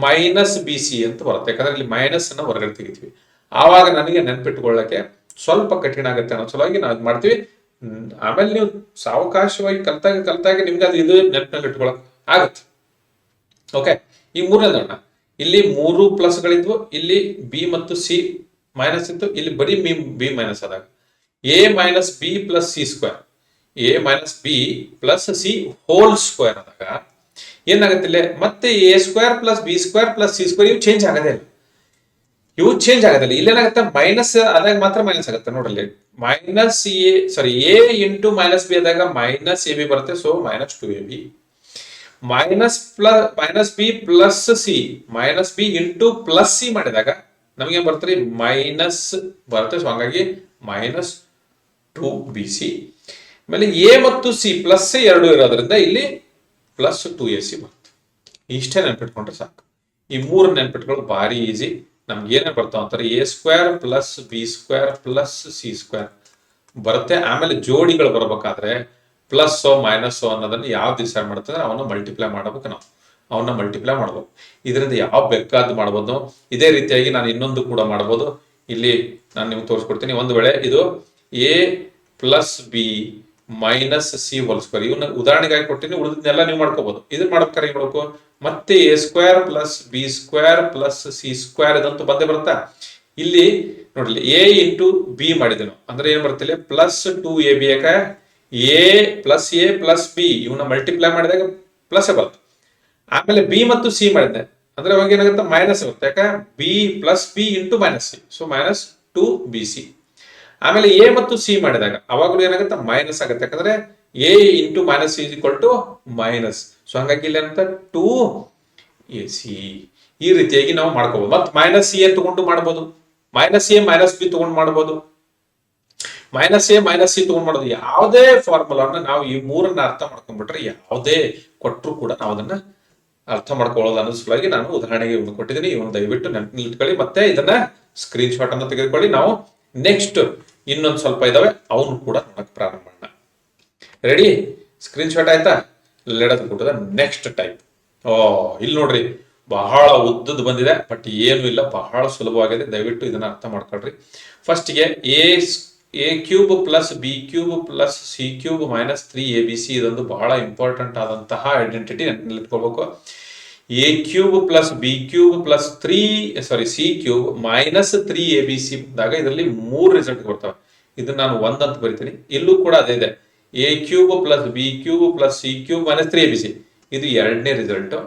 minus B C ಅಂತ ಬರುತ್ತೆ. ಯಾಕಂದ್ರೆ ಇಲ್ಲಿ ಮೈನಸ್ ಅನ್ನ ಹೊರಗಡೆ ತೆಗಿತೀವಿ. ಆವಾಗ ನನಗೆ ನೆನ್ಪಿಟ್ಕೊಳ್ಳಕ್ಕೆ ಸ್ವಲ್ಪ ಕಠಿಣ ಆಗುತ್ತೆ ಅನ್ನೋ ಸಲುವಾಗಿ ನಾವು ಮಾಡ್ತೀವಿ. ಆಮೇಲೆ ನೀವು ಸಾವಕಾಶವಾಗಿ ಕಲ್ತಾಗ ನಿಮ್ಗೆ ಅದು ಇದು ನೆನಪಿನಲ್ಲಿ ಇಟ್ಕೊಳಕ್ ಆಗುತ್ತೆ. ಓಕೆ, ಈ ಮೂರನೇದಣ್ಣ ಇಲ್ಲಿ 3 ಪ್ಲಸ್ಗಳಿದ್ವು, ಇಲ್ಲಿ ಬಿ ಮತ್ತು ಸಿ ಮೈನಸ್ ಇತ್ತು, ಇಲ್ಲಿ ಬರೀ ಬಿ ಮೈನಸ್ ಆದಾಗ A minus B plus C square, A minus B plus C whole square ಆದಾಗ ಏನಾಗುತ್ತೆ ಇಲ್ಲಿ ಮತ್ತೆ A square plus B square plus C square ಇವು ಚೇಂಜ್ ಆಗದೇ ಇಲ್ಲ. ಇವು ಚೇಂಜ್ ಆಗೋದಿಲ್ಲ. ಇಲ್ಲೇನಾಗುತ್ತೆ ಮೈನಸ್ ಆದಾಗ ಮಾತ್ರ ಮೈನಸ್ ಆಗುತ್ತೆ. ನೋಡ್ರಲ್ಲಿ minus A into minus B ಆದಾಗ ಮೈನಸ್ ಎ ಬಿ ಬರುತ್ತೆ. So -2ab minus B plus C minus B into plus C ಮಾಡಿದಾಗ ನಮಗೆ ಬರ್ತದೆ ಮೈನಸ್ ಬರುತ್ತೆ. ಸೊ ಹಂಗಾಗಿ -2bc. ಆಮೇಲೆ ಎ ಮತ್ತು ಸಿ ಪ್ಲಸ್ 2 ಇರೋದ್ರಿಂದ ಇಲ್ಲಿ +2ac ಬರುತ್ತೆ. ಇಷ್ಟೇ ನೆನ್ಪಿಟ್ಕೊಂಡ್ರೆ ಸಾಕು. ಈ 3 ನೆನ್ಪಿಟ್ಕೊಳ್ಳೋದು ಭಾರಿ ಈಸಿ. ನಮ್ಗೆ ಏನೇನು ಬರ್ತಾವ ಅಂತಾರೆ A square plus B square plus C square ಬರುತ್ತೆ. ಆಮೇಲೆ ಜೋಡಿಗಳು ಬರ್ಬೇಕಾದ್ರೆ ಪ್ಲಸ್ ಮೈನಸ್ ಅನ್ನೋದನ್ನ ಯಾವ ಡಿಸೈಡ್ ಮಾಡ್ತಂದ್ರೆ ಅವನ್ನ ಮಲ್ಟಿಪ್ಲೈ ಮಾಡಬೇಕು. ನಾವು ಅವನ್ನ ಮಲ್ಟಿಪ್ಲೈ ಮಾಡ್ಬೋದು. ಇದರಿಂದ ಯಾವ ಬೇಕಾದ್ದು ಮಾಡ್ಬೋದು. ಇದೇ ರೀತಿಯಾಗಿ ನಾನು ಇನ್ನೊಂದು ಕೂಡ ಮಾಡ್ಬೋದು. ಇಲ್ಲಿ ನಾನು ನಿಮ್ಗೆ ತೋರಿಸ್ಕೊಡ್ತೀನಿ. ಒಂದು ವೇಳೆ ಇದು A plus B minus C whole square ಇವನ್ನ ಉದಾಹರಣೆಗಾಗಿ ಕೊಟ್ಟಿನಿ. ಉಳಿದನ್ನೆಲ್ಲ ನೀವು ಮಾಡ್ಕೋಬಹುದು. ಇದನ್ನ ಮಾಡ್ಬೇಕಾರೆ ಏನ್ ಮಾಡ್ಬೇಕು, ಮತ್ತೆ A square plus B square plus C square ಇದಂತೂ ಬಂದೇ ಬರುತ್ತಾ. ಇಲ್ಲಿ ನೋಡ್ಲಿ ಎ ಇಂಟು ಬಿ ಮಾಡಿದೆನು ಅಂದ್ರೆ ಏನ್ ಬರ್ತಿಲ್ಲ +2ab. ಯಾಕೆ ಎ ಪ್ಲಸ್ ಬಿ ಇವನ್ನ ಮಲ್ಟಿಪ್ಲೈ ಮಾಡಿದಾಗ ಪ್ಲಸ್ ಬರುತ್ತೆ. ಆಮೇಲೆ ಬಿ ಮತ್ತು ಸಿ ಮಾಡಿದೆ ಅಂದ್ರೆ ಅವಾಗ ಏನಾಗುತ್ತೆ ಮೈನಸ್ ಬರುತ್ತೆ. ಯಾಕೆ B plus B into minus C, so -2bc. ಆಮೇಲೆ ಎ ಮತ್ತು ಸಿ ಮಾಡಿದಾಗ ಅವಾಗಲೂ ಏನಾಗುತ್ತೆ ಮೈನಸ್ ಆಗುತ್ತೆ. ಯಾಕಂದ್ರೆ A into minus C minus. So ಹಂಗಾಗಿ ಇಲ್ಲಿ ಏನಂತ 2ac. ಈ ರೀತಿಯಾಗಿ ನಾವು ಮಾಡ್ಕೋಬಹುದು. ಮತ್ತೆ -a ತಗೊಂಡು ಮಾಡ್ಬೋದು, -a -b ತಗೊಂಡು ಮಾಡ್ಬೋದು, -a -c ತಗೊಂಡು ಮಾಡೋದು. ಯಾವುದೇ ಫಾರ್ಮುಲಾನ ನಾವು ಈ 3ನ್ನ ಅರ್ಥ ಮಾಡ್ಕೊಂಡ್ಬಿಟ್ರೆ ಯಾವುದೇ ಕೊಟ್ಟರು ಕೂಡ ನಾವು ಅದನ್ನ ಅರ್ಥ ಮಾಡ್ಕೊಳ್ಳೋದು ಅನ್ನೋ ಸಲುವಾಗಿ ನಾನು ಉದಾಹರಣೆಗೆ ಇವನು ಕೊಟ್ಟಿದ್ದೀನಿ. ಇವನು ದಯವಿಟ್ಟು ನೆನಪಿಟ್ಕೊಳ್ಳಿ. ಮತ್ತೆ ಇದನ್ನ ಸ್ಕ್ರೀನ್ ಶಾಟ್ ಅನ್ನು ತೆಗೆದುಕೊಳ್ಳಿ. ನಾವು ನೆಕ್ಸ್ಟ್ ಇನ್ನೊಂದು ಸ್ವಲ್ಪ ಇದಾವೆ ಅವನು ಕೂಡ ನೋಡಕ್ ಪ್ರಾರಂಭ ಮಾಡೋಣ. ರೆಡಿ? ಸ್ಕ್ರೀನ್ ಶಾಟ್ ಆಯ್ತಾ? ಲೆಡದ್ ಕೊಟ್ಟದ ನೆಕ್ಸ್ಟ್ ಟೈಪ್. ಇಲ್ಲಿ ನೋಡ್ರಿ ಬಹಳ ಉದ್ದದ್ದು ಬಂದಿದೆ, ಬಟ್ ಏನು ಇಲ್ಲ, ಬಹಳ ಸುಲಭವಾಗಿದೆ. ದಯವಿಟ್ಟು ಇದನ್ನ ಅರ್ಥ ಮಾಡ್ಕೊಳ್ರಿ. ಫಸ್ಟ್ಗೆ A cube plus B cube plus C cube -3abc ಇದೊಂದು ಬಹಳ ಇಂಪಾರ್ಟೆಂಟ್ ಆದಂತಹ ಐಡೆಂಟಿಟಿ ನೆನಪಿಟ್ಕೋಬೇಕು. A cube plus B cube plus C cube -3abc ಬಂದಾಗ ಇದರಲ್ಲಿ 3 ರಿಸಲ್ಟ್ ಬರ್ತವೆ. ಇದನ್ನ ನಾನು 1 ಅಂತ ಬರಿತೀನಿ. ಇಲ್ಲೂ ಕೂಡ ಅದೇ ಇದೆ. A cube plus B cube plus C cube -3abc ಇದು 2ನೇ ರಿಸಲ್ಟ್.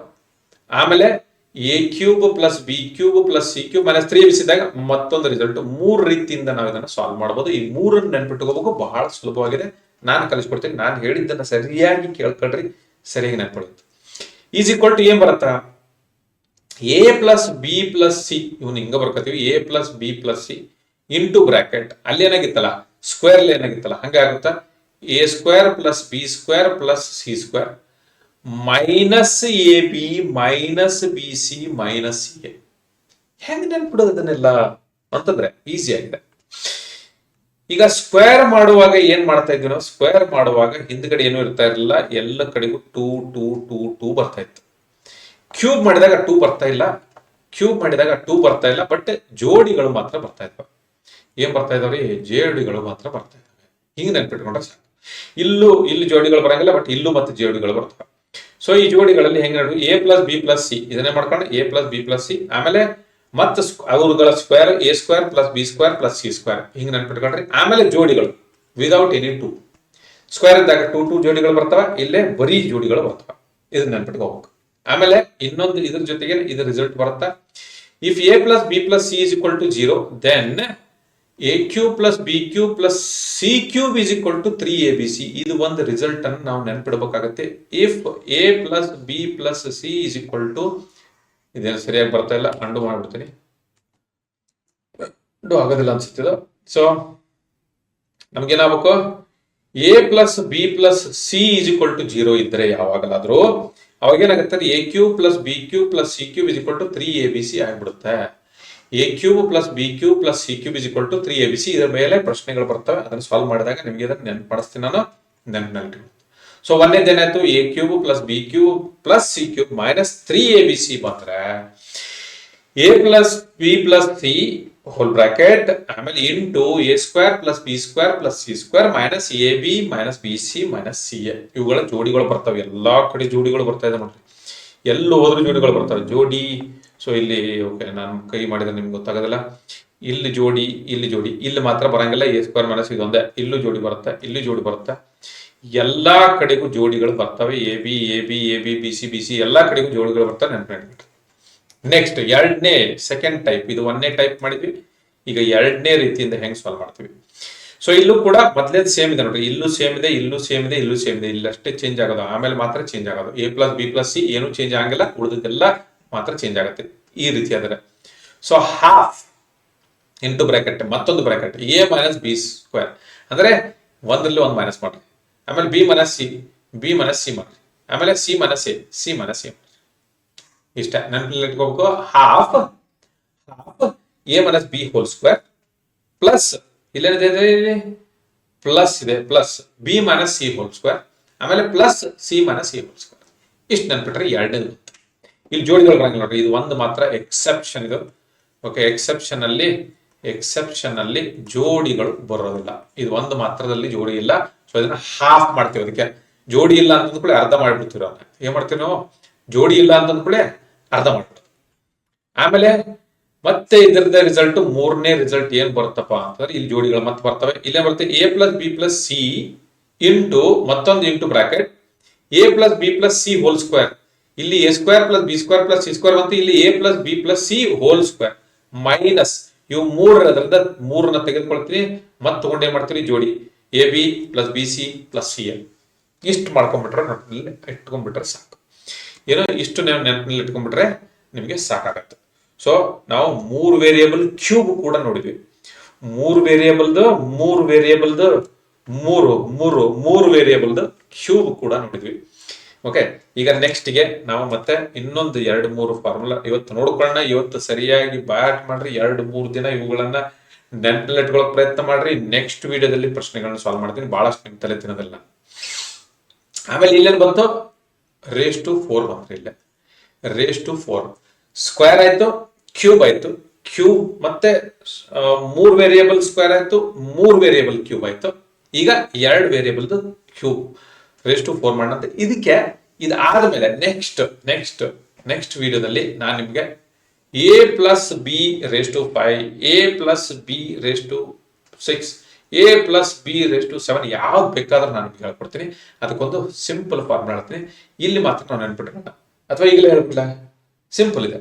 ಆಮೇಲೆ A cube plus B cube plus C cube -3abc ಇದ್ದಾಗ ಮತ್ತೊಂದು ರಿಸಲ್ಟ್. 3 ರೀತಿಯಿಂದ ನಾವು ಇದನ್ನ ಸಾಲ್ವ್ ಮಾಡಬಹುದು. ಈ 3 ನೆನ್ಪಿಟ್ಕೋಬೇಕು. ಬಹಳ ಸುಲಭವಾಗಿದೆ. ನಾನು ಕಲಿಸ್ಕೊಡ್ತೀನಿ. ನಾನು ಹೇಳಿದ್ದನ್ನ ಸರಿಯಾಗಿ ಕೇಳ್ಕೊಳ್ರಿ, ಸರಿಯಾಗಿ ನೆನ್ಪಿಡುತ್ತೆ. = ಏನ್ ಬರುತ್ತಾ, A plus B plus C ಇವನು ಹಿಂಗ ಬರ್ಕೋತೀವಿ. A plus B plus C into bracket ಅಲ್ಲಿ ಏನಾಗಿತ್ತಲ್ಲ ಸ್ಕ್ವೇರ್ ಏನಾಗಿತ್ತಲ್ಲ ಹಂಗಾಗುತ್ತಾ A square plus B square plus C square -ab -bc -ca. ಹೆಂಗ್ ನೆನ್ಪಿಡೋದು ಇದನ್ನೆಲ್ಲ ಅಂತಂದ್ರೆ ಈಸಿ ಆಗಿದೆ. ಈಗ ಸ್ಕ್ವೇರ್ ಮಾಡುವಾಗ ಏನ್ ಮಾಡ್ತಾ ಇದ್ವಿ ನಾವು, ಸ್ಕ್ವೇರ್ ಮಾಡುವಾಗ ಹಿಂದ್ಗಡೆ ಏನು ಇರ್ತಾ ಇರಲಿಲ್ಲ, ಎಲ್ಲ ಕಡೆಗೂ 2 2 2 2 ಬರ್ತಾ ಇತ್ತು. ಕ್ಯೂಬ್ ಮಾಡಿದಾಗ 2 ಬರ್ತಾ ಇಲ್ಲ, ಕ್ಯೂಬ್ ಮಾಡಿದಾಗ 2 ಬರ್ತಾ ಇಲ್ಲ, ಬಟ್ ಜೋಡಿಗಳು ಮಾತ್ರ ಬರ್ತಾ ಇದ್ವ. ಏನ್ ಬರ್ತಾ ಇದಾವ್ರಿ, ಜೋಡಿಗಳು ಮಾತ್ರ ಬರ್ತಾ ಇದಾವೆ. ಹಿಂಗ್ ನೆನ್ಪಿಟ್ಕೊಂಡ್ರೆ ಸಾಕು. ಇಲ್ಲಿ ಜೋಡಿಗಳು ಬರಂಗಿಲ್ಲ, ಬಟ್ ಇಲ್ಲೂ ಮತ್ತೆ ಜೋಡಿಗಳು ಬರ್ತವೆ. ಸೊ ಈ ಜೋಡಿಗಳಲ್ಲಿ ಹೆಂಗ್ ನೋಡು, A plus B plus C ಇದನ್ನೇ ಮಾಡ್ಕೊಂಡು A plus B plus C, ಆಮೇಲೆ ಮತ್ತೆ ಅವರುಗಳ square A square plus B square plus C square ಹಿಂಗ್ ನೆನ್ಪಿಟ್ಕೊಂಡ್ರಿ. ಆಮೇಲೆ ಜೋಡಿಗಳು ವಿದೌಟ್ ಎನಿ 2 ಸ್ಕ್ವೇರ್ ಇದ್ದಾಗ 2 2 ಜೋಡಿಗಳು ಬರ್ತಾವ, ಇಲ್ಲೇ ಬರೀ ಜೋಡಿಗಳು ಬರ್ತಾವ. ಇದನ್ನ ನೆನ್ಪಿಟ್ಕೋಬೇಕು. ಆಮೇಲೆ ಇನ್ನೊಂದು ಇದ್ರ ಜೊತೆಗೆ ಇದ್ರ ರಿಸಲ್ಟ್ ಬರುತ್ತಾ, if A plus B plus C is equal to 0 then A cube plus B cube plus C cube is equal to 3abc. ಇದು ಒಂದು ರಿಸಲ್ಟ್ ಅನ್ನು ನಾವು ನೆನ್ಪಿಡ್ಬೇಕಾಗತ್ತೆ. If A plus B plus C is equal to, ಇದೇನು ಸರಿಯಾಗಿ ಬರ್ತಾ ಇಲ್ಲ, ಅಂಡು ಮಾಡ್ಬಿಡ್ತೀನಿ, ಅಂಡು ಆಗೋದಿಲ್ಲ ಅನ್ಸುತ್ತಿದ್ದು. ಸೊ ನಮ್ಗೇನಾಗಬೇಕು, A plus B plus C is equal to 0 ಇದ್ರೆ ಯಾವಾಗಲಾದ್ರೂ ಅವಾಗ ಏನಾಗುತ್ತೆ, A cube plus B cube plus C cube is equal to 3abc ಆಗ್ಬಿಡುತ್ತೆ. A cube plus B cube plus C cube is equal to 3abc. ಇದರ ಮೇಲೆ ಪ್ರಶ್ನೆಗಳು ಬರ್ತವೆ. ಅದನ್ನು ಸಾಲ್ವ್ ಮಾಡಿದಾಗ ನಿಮಗೆ ಅದನ್ನು ನೆನಪು ಮಾಡಿಸ್ತೀನಿ ನಾನು, ನೆನಪಿನಲ್ಲಿ. ಸೊ ಒಂದೇದೇನಾಯ್ತು, A cube plus B cube plus C cube minus 3abc ಬಂದ್ರೆ A plus B plus C whole bracket ಆಮೇಲೆ into A square plus B square plus C square minus A B minus B C minus C A. ಇವುಗಳ ಜೋಡಿಗಳು ಬರ್ತವೆ, ಎಲ್ಲಾ ಕಡೆ ಜೋಡಿಗಳು ಬರ್ತಾ ಇದೆ ನೋಡ್ರಿ, ಎಲ್ಲೂ ಹೋದ್ರೂ ಜೋಡಿಗಳು ಬರ್ತವೆ. ಜೋಡಿ, ಸೊ ಇಲ್ಲಿ ಓಕೆ ನಾನು ಕೈ ಮಾಡಿದ್ರೆ ನಿಮ್ಗೆ ಗೊತ್ತಾಗೋದಿಲ್ಲ. ಇಲ್ಲಿ ಜೋಡಿ, ಇಲ್ಲಿ ಜೋಡಿ, ಇಲ್ಲಿ ಮಾತ್ರ ಬರಂಗಿಲ್ಲ. ಎ ಸ್ಕ್ವೇರ್ ಮೈನಸ್ ಇದೊಂದೇ, ಇಲ್ಲೂ ಜೋಡಿ ಬರುತ್ತೆ, ಇಲ್ಲಿ ಜೋಡಿ ಬರುತ್ತೆ, ಎಲ್ಲಾ ಕಡೆಗೂ ಜೋಡಿಗಳು ಬರ್ತವೆ. A B A B A B B C B C ಎಲ್ಲಾ ಕಡೆಗೂ ಜೋಡಿಗಳು ಬರ್ತವೆ, ನೆನಪಿಟ್ಬಿಟ್ರಿ. ನೆಕ್ಸ್ಟ್ ಎರಡನೇ ಸೆಕೆಂಡ್ ಟೈಪ್, ಇದು ಒಂದನೇ ಟೈಪ್ ಮಾಡಿದ್ವಿ, ಈಗ ಎರಡನೇ ರೀತಿಯಿಂದ ಹೆಂಗ್ ಸಾಲ್ವ್ ಮಾಡ್ತೀವಿ. ಸೊ ಇಲ್ಲೂ ಕೂಡ ಮೊದಲೇದು ಸೇಮ್ ಇದೆ ನೋಡ್ರಿ, ಇಲ್ಲೂ ಸೇಮ್ ಇದೆ, ಇಲ್ಲೂ ಸೇಮ್ ಇದೆ, ಇಲ್ಲೂ ಸೇಮ್ ಇದೆ, ಇಲ್ಲಷ್ಟೇ ಚೇಂಜ್ ಆಗೋದು, ಆಮೇಲೆ ಮಾತ್ರ ಚೇಂಜ್ ಆಗೋದು. A plus B plus C ಏನು ಚೇಂಜ್ ಆಗಂಗಿಲ್ಲ, ಉಳಿದೆಲ್ಲ ಮಾತ್ರ ಚೇಂಜ್ ಆಗುತ್ತೆ ಈ ರೀತಿ ಆದರೆ. ಸೊ ಹಾಫ್ ಇಂಟು ಬ್ರಾಕೆಟ್ ಮತ್ತೊಂದು bracket A minus B square, ಅಂದ್ರೆ ಒಂದರಲ್ಲಿ ಒಂದು ಮೈನಸ್ ಮಾಡ್ರಿ, ಆಮೇಲೆ B minus C, B minus C ಮಾಡ್ರಿ, ಆಮೇಲೆ C minus A, C minus A, ಇಷ್ಟ ನೆನಪಿನಲ್ಲಿ ಇಟ್ಕೋಬೇಕು. Half A minus B whole square plus ಇಲ್ಲೇನಿದೆ, ಪ್ಲಸ್ ಇದೆ, plus B minus C whole square ಆಮೇಲೆ plus C minus C whole square. ಇಷ್ಟು ನೆನ್ಪಿಟ್ರೆ ಎರಡನೇದು. ಇಲ್ಲಿ ಜೋಡಿಗಳು ಬರಂಗಿಲ್ಲ ನೋಡ್ರಿ, ಇದು ಒಂದು ಮಾತ್ರ ಎಕ್ಸೆಪ್ಷನ್ ಇದು. ಓಕೆ, ಎಕ್ಸೆಪ್ಷನ್ ಅಲ್ಲಿ ಜೋಡಿಗಳು ಬರೋದಿಲ್ಲ, ಇದು ಒಂದು ಮಾತ್ರದಲ್ಲಿ ಜೋಡಿ ಇಲ್ಲ. ಸೊ ಇದನ್ನ ಹಾಫ್ ಮಾಡ್ತೀವಿ. ಅದಕ್ಕೆ ಜೋಡಿ ಇಲ್ಲ ಅಂತಂದ್ಕೊಳ್ಳಿ ಅರ್ಧ ಮಾಡ್ಬಿಡ್ತೀವಿ. ಅವ್ನ ಏನ್ ಮಾಡ್ತೀವಿ ನಾವು, ಜೋಡಿ ಇಲ್ಲ ಅಂತಂದ್ಕೊಳ್ಳಿ ಅರ್ಧ ಮಾಡ್ಬಿಡ್ತೀವಿ. ಆಮೇಲೆ ಮತ್ತೆ ಇದರದ ರಿಸಲ್ಟ್, ಮೂರನೇ ರಿಸಲ್ಟ್ ಏನ್ ಬರುತ್ತಪ್ಪ ಅಂತಂದ್ರೆ ಇಲ್ಲಿ ಜೋಡಿಗಳು ಮತ್ತೆ ಬರ್ತವೆ. ಇಲ್ಲೇ ಬರುತ್ತೆ A plus B plus C into ಮತ್ತೊಂದು into bracket A plus B plus C whole square. ಇಲ್ಲಿ A square plus B square plus C square ಬಂತು, ಇಲ್ಲಿ A plus B plus C whole square minus ಇವು ಮೂರರಿಂದ ಮೂರನ್ನ ತೆಗೆದುಕೊಳ್ತೀನಿ, ಮತ್ತೆ ತಗೊಂಡು ಏನ್ ಮಾಡ್ತೀನಿ ಜೋಡಿ A B plus B C plus C L. ಇಷ್ಟು ಮಾಡ್ಕೊಂಡ್ಬಿಟ್ರೆ ನೆನಪಿನಲ್ಲಿ ಇಟ್ಕೊಂಡ್ಬಿಟ್ರೆ ಸಾಕು. ಏನೋ ಇಷ್ಟು ನೀವು ನೆನಪಿನಲ್ಲಿ ಇಟ್ಕೊಂಡ್ಬಿಟ್ರೆ ನಿಮಗೆ ಸಾಕಾಗತ್ತೆ. ಸೊ ನಾವು ಮೂರು ವೇರಿಯೇಬಲ್ ಕ್ಯೂಬ್ ಕೂಡ ನೋಡಿದ್ವಿ, ಮೂರು ವೇರಿಯೇಬಲ್ದು ಕ್ಯೂಬ್ ಕೂಡ ನೋಡಿದ್ವಿ. ಓಕೆ, ಈಗ ನೆಕ್ಸ್ಟ್ಗೆ ನಾವು ಮತ್ತೆ ಇನ್ನೊಂದು 2-3 ಫಾರ್ಮುಲಾ ಇವತ್ತು ನೋಡ್ಕೊಳ್ಳೋಣ. ಇವತ್ತು ಸರಿಯಾಗಿ ಬ್ಯಾಟ್ ಮಾಡ್ರಿ, 2-3 ದಿನ ಇವುಗಳನ್ನ ನೆನಪಿನಲ್ಲಿ ಇಟ್ಕೊಳ್ಳೋಕೆ ಪ್ರಯತ್ನ ಮಾಡ್ರಿ. ನೆಕ್ಸ್ಟ್ ವಿಡಿಯೋದಲ್ಲಿ ಪ್ರಶ್ನೆಗಳನ್ನ ಸಾಲ್ವ್ ಮಾಡ್ತೀನಿ, ಬಹಳಷ್ಟು ನಿಮ್ ತಲೆ ತಿನ್ನೋದಿಲ್ಲ. ಆಮೇಲೆ ಇಲ್ಲೇನು ಬಂತು, ರೇಸ್ ಟು 4 ಬಂತ್ರಿ. ಇಲ್ಲೇ ರೇಸ್ ಟು 4 ಸ್ಕ್ವೇರ್ ಆಯ್ತು, ಕ್ಯೂಬ್ ಆಯ್ತು, ಕ್ಯೂಬ್ ಮತ್ತೆ 3 ವೇರಿಯೇಬಲ್ ಸ್ಕ್ವೇರ್ ಆಯ್ತು, 3 ವೇರಿಯೇಬಲ್ ಕ್ಯೂಬ್ ಆಯ್ತು. ಈಗ 2 ವೇರಿಯೇಬಲ್ ಕ್ಯೂಬ್ ರೇಸ್ ಟು 4 ಮಾಡೋಣ. ಇದಕ್ಕೆ ಇದಾದ್ಮೇಲೆ ನೆಕ್ಸ್ಟ್ ವಿಡಿಯೋದಲ್ಲಿ ನಾನು ನಿಮ್ಗೆ A plus B raise to 5, A plus B raise to 6, A plus B raise to 7 ಯಾವ್ದು ಬೇಕಾದ್ರೂ ನಾನು ಹೇಳ್ಕೊಡ್ತೀನಿ. ಅದಕ್ಕೊಂದು ಸಿಂಪಲ್ ಫಾರ್ಮುಲಾ ಹೇಳ್ತೀನಿ. ಇಲ್ಲಿ ಮಾತ್ರ ನಾವು ನೆನ್ಪಿಟ್ಕೊಂಡ, ಅಥವಾ ಈಗಲೇ ಹೇಳ್ಬಿಲ್ಲ, ಸಿಂಪಲ್ ಇದೆ.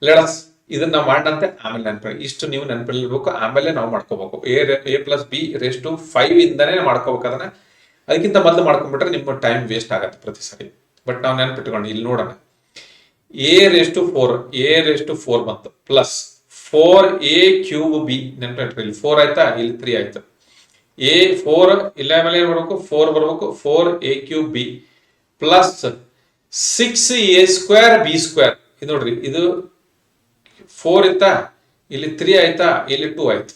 ಲೆಟ್ಸ್ ಇದನ್ನ ಮಾಡಂತೆ ಆಮೇಲೆ ನೆನಪಿ, ಇಷ್ಟು ನೀವು ನೆನಪಿರ್ಬೇಕು, ಆಮೇಲೆ ನಾವು ಮಾಡ್ಕೋಬೇಕು. A plus B raise to 5 ಇಂದಾನೆ ಮಾಡ್ಕೋಬೇಕು. ಅದನ್ನ ಅದಕ್ಕಿಂತ ಮೊದಲು ಮಾಡ್ಕೊಂಡ್ಬಿಟ್ರೆ ನಿಮ್ಮ ಟೈಮ್ ವೇಸ್ಟ್ ಆಗತ್ತೆ ಪ್ರತಿ ಸರಿ. ಬಟ್ ನಾವು ನೆನಪಿಟ್ಕೊಂಡು ಇಲ್ಲಿ ನೋಡೋಣ, ಎ ರೇಸ್ ಟು 4 ಬಂತು ಪ್ಲಸ್ 4a ಕ್ಯೂಬ್ ಬಿ. ನೆನಪಿಟ್ರಿ, ಇಲ್ಲಿ 4 ಆಯ್ತಾ, ಇಲ್ಲಿ 3 ಆಯ್ತು. ಎ 4 ಇಲ್ಲ, ಆಮೇಲೆ ಏನ್ ಬರ್ಬೇಕು, 4 ಬರ್ಬೇಕು, 4a cube B plus 6a square B square. ಇದು ನೋಡ್ರಿ, ಇದು 4 ಇತ್ತಾ, ಇಲ್ಲಿ 3 ಆಯ್ತಾ, ಇಲ್ಲಿ 2 ಆಯ್ತು.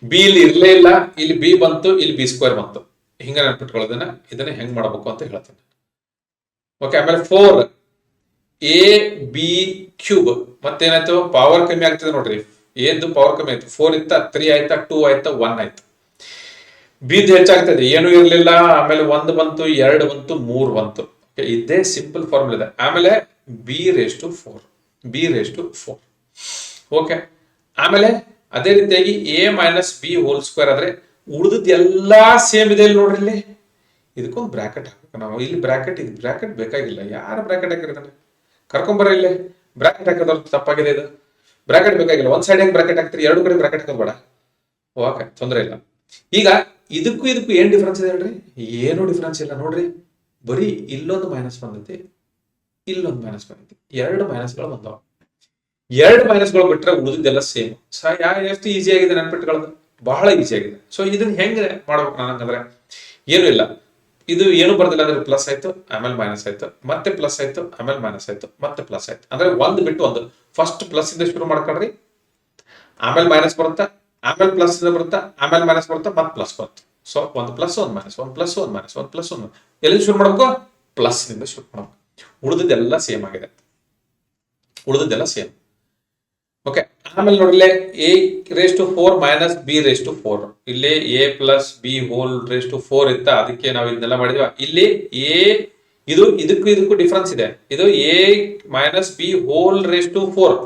ಬಿ ಇಲ್ಲಿ ಇರ್ಲೇ ಇಲ್ಲ, ಇಲ್ಲಿ ಬಿ ಬಂತು, ಇಲ್ಲಿ ಬಿ ಸ್ಕ್ವೇರ್ ಬಂತು. ಹಿಂಗ ನೆನ್ಪಿಟ್ಕೊಳ್ಳೋದನ್ನ ಇದನ್ನ ಹೆಂಗ್ ಮಾಡ್ಬೇಕು ಅಂತ ಹೇಳ್ತೇನೆ. ಓಕೆ, ಆಮೇಲೆ 4a ಬಿ ಕ್ಯೂಬ್ ಮತ್ತೇನಾಯ್ತು, ಪವರ್ ಕಮ್ಮಿ ಆಗ್ತದೆ ನೋಡ್ರಿ. ಏದು ಪವರ್ ಕಮ್ಮಿ ಆಯ್ತು, 4 ಇತ್ತ, 3 ಆಯ್ತಾ, 2 ಆಯ್ತಾ, 1 ಆಯ್ತು. ಬಿದ್ ಹೆಚ್ಚಾಗ್ತದೆ, ಏನು ಇರ್ಲಿಲ್ಲ, ಆಮೇಲೆ 1 ಬಂತು, 2 ಬಂತು, 3 ಬಂತು. ಇದೇ ಸಿಂಪಲ್ ಫಾರ್ಮುಲಾ ಇದೆ. ಆಮೇಲೆ ಬಿ ರೇಸ್ ಟು 4. ಓಕೆ, ಆಮೇಲೆ ಅದೇ ರೀತಿಯಾಗಿ A minus B whole square ಆದ್ರೆ ಉಳಿದದ್ದು ಎಲ್ಲಾ ಸೇಮ್ ಇದೆ. ಇಲ್ಲಿ ನೋಡ್ರಿ, ಇಲ್ಲಿ ಇದಕ್ಕೊಂದು ಬ್ರಾಕೆಟ್ ಹಾಕ್ಬೇಕು ನಾವು. ಇಲ್ಲಿ ಬ್ರಾಕೆಟ್, ಇದು ಬ್ರಾಕೆಟ್ ಬೇಕಾಗಿಲ್ಲ. ಯಾರು ಬ್ರಾಕೆಟ್ ಹಾಕಿರ್ತಾನೆ ಕರ್ಕೊಂಬರ, ಇಲ್ಲಿ ಬ್ರಾಕೆಟ್ ಹಾಕೋದ್ರ ತಪ್ಪಾಗಿದೆ. ಇದು ಬ್ರಾಕೆಟ್ ಬೇಕಾಗಿಲ್ಲ. ಒಂದ್ ಸೈಡ್ ಹೆಂಗ್ ಬ್ರಾಕೆಟ್ ಹಾಕ್ತೀರಿ, 2 ಕಡೆ ಬ್ರಾಕೆಟ್ ಹಾಕೋದ್ ಬೇಡ. ಓಕೆ, ತೊಂದರೆ ಇಲ್ಲ. ಈಗ ಇದಕ್ಕೂ ಏನ್ ಡಿಫ್ರೆನ್ಸ್ ಇದೆ ಹೇಳ್ರಿ, ಏನು ಡಿಫ್ರೆನ್ಸ್ ಇಲ್ಲ ನೋಡ್ರಿ. ಬರೀ ಇಲ್ಲೊಂದು ಮೈನಸ್ ಬಂದೈತಿ, ಇಲ್ಲೊಂದು ಮೈನಸ್ ಬಂದೈತಿ, 2 ಮೈನಸ್ಗಳು ಬಂದವ. 2 ಮೈನಸ್ಗಳು ಬಿಟ್ರೆ ಉಳಿದೆಲ್ಲ ಸೇಮ್. ಎಷ್ಟು ಈಸಿ ಆಗಿದೆ ನೆನ್ಪಿಟ್ಕೊಳ್ಳೋದು, ಬಹಳ ಈಸಿ ಆಗಿದೆ. ಸೊ ಇದನ್ನ ಹೆಂಗೆ ಮಾಡ್ಬೇಕು ನನಗಂದ್ರೆ ಏನು ಇಲ್ಲ, ಇದು ಏನು ಬರ್ದಿಲ್ಲ ಅಂದ್ರೆ ಪ್ಲಸ್ ಆಯ್ತು, ಆಮೇಲೆ ಮೈನಸ್ ಆಯ್ತು, ಮತ್ತೆ ಪ್ಲಸ್ ಆಯ್ತು, ಆಮೇಲೆ ಮೈನಸ್ ಆಯ್ತು, ಮತ್ತೆ ಪ್ಲಸ್ ಆಯ್ತು. ಅಂದ್ರೆ ಒಂದು ಬಿಟ್ಟು ಒಂದು. ಫಸ್ಟ್ ಪ್ಲಸ್ ಇಂದ ಶುರು ಮಾಡ್ಕೊಳ್ರಿ, ಆಮೇಲೆ ಮೈನಸ್ ಬರುತ್ತಾ, ಆಮೇಲೆ ಪ್ಲಸ್ ಇಂದ ಬರುತ್ತಾ, ಆಮೇಲೆ ಮೈನಸ್ ಬರುತ್ತಾ, ಮತ್ತೆ ಪ್ಲಸ್ ಬರುತ್ತೆ. ಸೊ ಒಂದು ಪ್ಲಸ್ ಒಂದು ಮೈನಸ್, ಒಂದು ಪ್ಲಸ್ ಒಂದು ಮೈನಸ್, ಒಂದು ಪ್ಲಸ್ ಒಂದು, ಎಲ್ಲಿ ಶುರು ಮಾಡ್ಬೇಕು? ಪ್ಲಸ್ ನಿಂದ ಶುರು ಮಾಡ್ಬೇಕು. ಉಳಿದದೆಲ್ಲ ಸೇಮ್ ಆಗಿದೆ, ಉಳಿದದೆಲ್ಲ ಸೇಮ್. ಓಕೆ, ಆಮೇಲೆ ನೋಡ್ಲೆ A raise to 4 minus B raise to 4. ಇಲ್ಲಿ A plus B whole raise to 4 ಇತ್ತ, ಅದಕ್ಕೆ ನಾವು ಇದನ್ನೆಲ್ಲ ಮಾಡಿದ್ವಿ. ಇಲ್ಲಿ ಎ ಇದಕ್ಕೂ ಡಿಫ್ರೆನ್ಸ್ ಇದೆ. ಇದು A minus B whole raise to 4,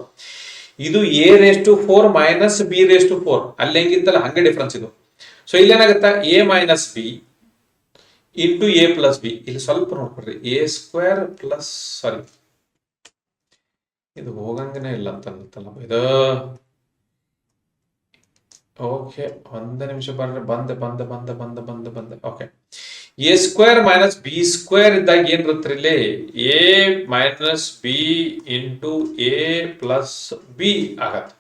ಇದು A raise to 4 minus B raise to 4. ಅಲ್ಲಿ ಹೆಂಗಿತ್ತಲ್ಲ ಹಂಗೆ ಡಿಫ್ರೆನ್ಸ್ ಇದು. ಸೊ ಇಲ್ಲೇನಾಗುತ್ತಾ, A minus B into A plus B. ಇಲ್ಲಿ ಸ್ವಲ್ಪ ನೋಡ್ಕೊಡ್ರಿ, ಎ ಸ್ಕ್ವೇರ್ ಪ್ಲಸ್, ಸಾರಿ ಇದು ಹೋಗಂಗನೇ ಇಲ್ಲ ಅಂತ ಅನ್ನತ್ತಲ್ಲ ಇದು. ಓಕೆ, ಒಂದೇ ನಿಮಿಷ ಬರ್ರಿ, ಬಂದೆ. Okay, A square minus B square ಇದ್ದಾಗ ಏನ್ ಬರುತ್ತೆ ಇಲ್ಲಿ? A minus B into A plus B ಆಗತ್ತೆ.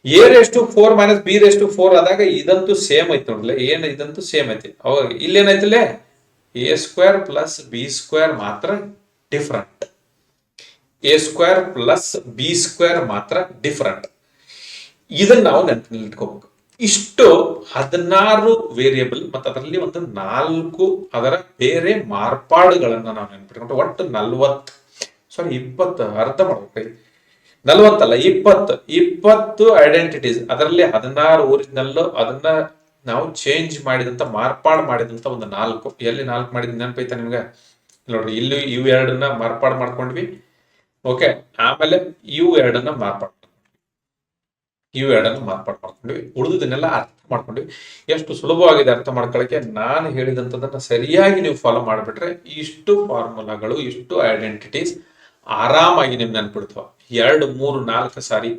A raise to 4 minus B raise to 4 ಆದಾಗ ಇದಂತೂ ಸೇಮ್ ಐತಿ ನೋಡ್ಲಿ, ಏನ್ ಇದಂತೂ ಸೇಮ್ ಐತಿ. ಅವಾಗ ಇಲ್ಲೇನೈತಿಲ್ಲ, A square plus B square ಮಾತ್ರ different, A square plus B square ಮಾತ್ರ ಡಿಫರೆಂಟ್. ಇದನ್ನ ನಾವು ನೆನಪಿನಲ್ಲಿ ಇಟ್ಕೋಬೇಕು. ಇಷ್ಟು 16 ವೇರಿಯೇಬಲ್ ಮತ್ತು ಅದರಲ್ಲಿ ಒಂದು 4 ಅದರ ಬೇರೆ ಮಾರ್ಪಾಡುಗಳನ್ನ ನಾವು ನೆನಪಿಟ್ಕೊಂಡ್ರೆ ಒಟ್ಟು 40, ಸಾರಿ 20, ಅರ್ಥ ಮಾಡ್ಬೇಕು, 40 ಅಲ್ಲ 20 ಐಡೆಂಟಿಟೀಸ್. ಅದರಲ್ಲಿ 16 ಒರಿಜಿನಲ್, ಅದನ್ನ ನಾವು ಚೇಂಜ್ ಮಾಡಿದಂತ, ಮಾರ್ಪಾಡು ಮಾಡಿದಂತ ಒಂದು 4. ಎಲ್ಲಿ 4 ಮಾಡಿದ್ ನೆನಪೈತಾ ನಿಮ್ಗೆ? ನೋಡ್ರಿ, ಇಲ್ಲಿ ಇವು ಎರಡನ್ನ ಮಾರ್ಪಾಡು ಮಾಡ್ಕೊಂಡ್ವಿ. ಓಕೆ, ಆಮೇಲೆ ಇವು ಎರಡನ್ನ ಮಾರ್ಪಾಡು ಮಾಡ್ಕೊಂಡ್ವಿ. ಉಳಿದನ್ನೆಲ್ಲ ಅರ್ಥ ಮಾಡ್ಕೊಂಡ್ವಿ. ಎಷ್ಟು ಸುಲಭವಾಗಿದೆ ಅರ್ಥ ಮಾಡ್ಕೊಳ್ಳಕ್ಕೆ. ನಾನು ಹೇಳಿದಂಥದನ್ನ ಸರಿಯಾಗಿ ನೀವು ಫಾಲೋ ಮಾಡಿಬಿಟ್ರೆ ಇಷ್ಟು ಫಾರ್ಮುಲಾಗಳು, ಇಷ್ಟು ಐಡೆಂಟಿಟೀಸ್ ಆರಾಮಾಗಿ ನಿಮ್ಗೆ ನೆನ್ಪಿಡ್ತಾವ. 2, 3, 4 ಸಾರಿ